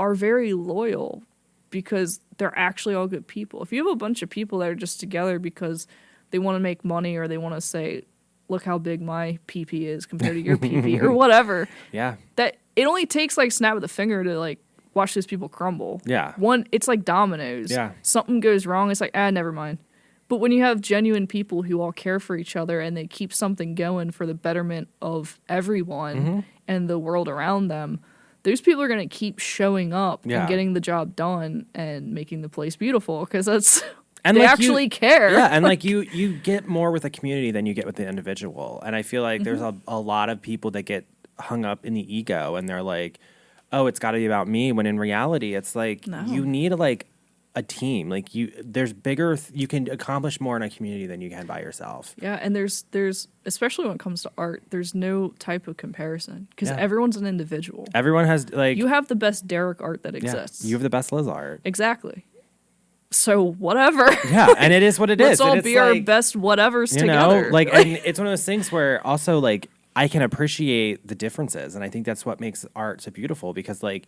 are very loyal because they're actually all good people. If you have a bunch of people that are just together because they want to make money or they want to say, look how big my PP is compared to your PP or whatever. Yeah. That it only takes like snap of the finger to like watch those people crumble. Yeah. It's like dominoes. Yeah. Something goes wrong. It's like, never mind. But when you have genuine people who all care for each other and they keep something going for the betterment of everyone and the world around them, those people are going to keep showing up and getting the job done and making the place beautiful because that's they like actually care. Yeah, and like you get more with a community than you get with the individual. And I feel like there's a lot of people that get hung up in the ego and they're like, oh, it's got to be about me. When in reality, it's like you need like a team. Like there's bigger, you can accomplish more in a community than you can by yourself. Yeah, and there's especially when it comes to art, there's no type of comparison because everyone's an individual. Everyone has like you have the best Derek art that exists. You have the best Liz art. Exactly. So whatever. Yeah, and it is what it is. Let's all be our best whatevers together. Like, and it's one of those things where also like I can appreciate the differences, and I think that's what makes art so beautiful because like,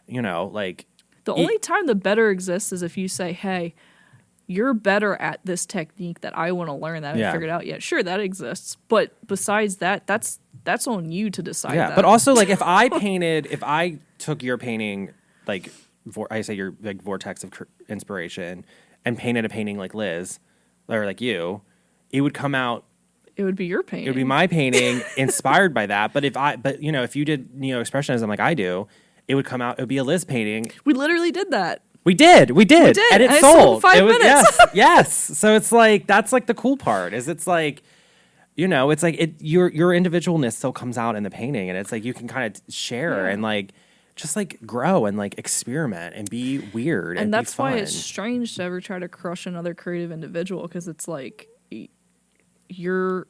like. The only time the better exists is if you say, hey, you're better at this technique that I want to learn that I haven't figured out yet. Sure, that exists. But besides that, that's on you to decide that. But also, like, if I took your painting, like, I say your like vortex of inspiration, and painted a painting like Liz, or like you, it would come out. It would be your painting. It would be my painting inspired by that. But if you did, expressionism like I do, it would come out. It would be a Liz painting. We literally did that. We did, and it sold. 5 minutes. Yes. So it's like that's like the cool part. Is it's like, it's like your individualness still comes out in the painting, and it's like you can kind of share and like just like grow and like experiment and be weird. And that's be fun. why it's strange to ever try to crush another creative individual because it's like you're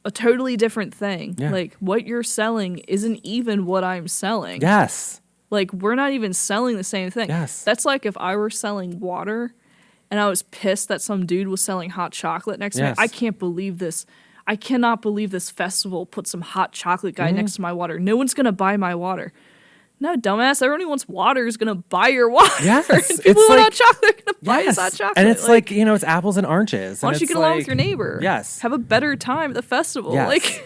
a totally different thing. Yeah. Like what you're selling isn't even what I'm selling. Yes. Like, we're not even selling the same thing. Yes. That's like if I were selling water and I was pissed that some dude was selling hot chocolate next to me. I can't believe this. I cannot believe this festival put some hot chocolate guy next to my water. No one's going to buy my water. No, dumbass. Everyone who wants water is going to buy your water. Yes. And people who want hot chocolate are going to buy his hot chocolate. And it's like, it's apples and oranges. Why don't you get along with your neighbor? Yes. Have a better time at the festival. Yes. Like...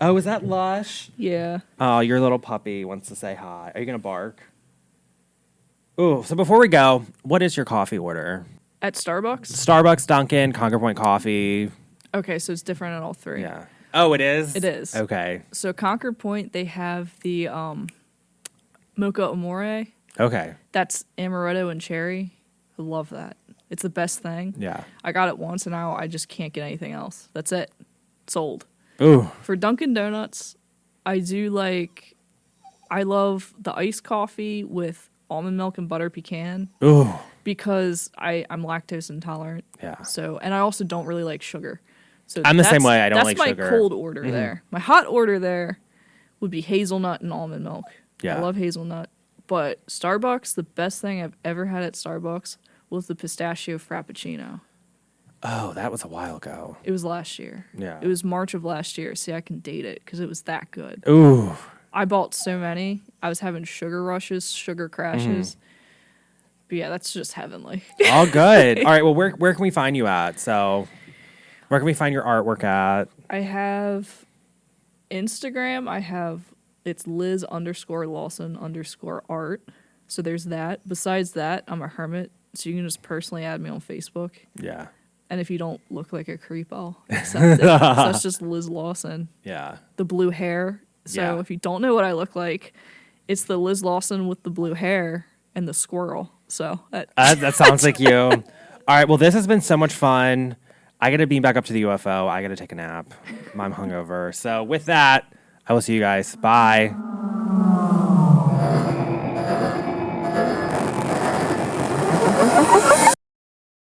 Oh, is that Lush? Yeah. Oh, your little puppy wants to say hi. Are you going to bark? Ooh, so before we go, what is your coffee order? At Starbucks? Starbucks, Dunkin', Conquer Point Coffee. Okay, so it's different at all three. Yeah. Oh, it is? It is. Okay. So Conquer Point, they have the Mocha Amore. Okay. That's amaretto and cherry. I love that. It's the best thing. Yeah. I got it once and now I just can't get anything else. That's it. Sold. Ooh. For Dunkin' Donuts, I love the iced coffee with almond milk and butter pecan. Ooh. Because I'm lactose intolerant. Yeah. So, and I also don't really like sugar. So I'm the same way. I don't like sugar. That's my cold order there. My hot order there would be hazelnut and almond milk. Yeah. I love hazelnut. But Starbucks, the best thing I've ever had at Starbucks was the pistachio frappuccino. Oh, that was a while ago. It was last year. Yeah. It was March of last year. See, I can date it because it was that good. Ooh. I bought so many. I was having sugar rushes, sugar crashes. But yeah, that's just heavenly. All good. All right, well, where can we find you at? So, where can we find your artwork at? I have Instagram. It's Liz_Lawson_art. So there's that. Besides that, I'm a hermit. So you can just personally add me on Facebook. Yeah. And if you don't look like a creep, I'll accept it. So that's just Liz Lawson. Yeah. The blue hair. So if you don't know what I look like, It's the Liz Lawson with the blue hair and the squirrel. So that sounds like you. All right. Well, this has been so much fun. I got to beam back up to the UFO. I got to take a nap. I'm hungover. So with that, I will see you guys. Bye.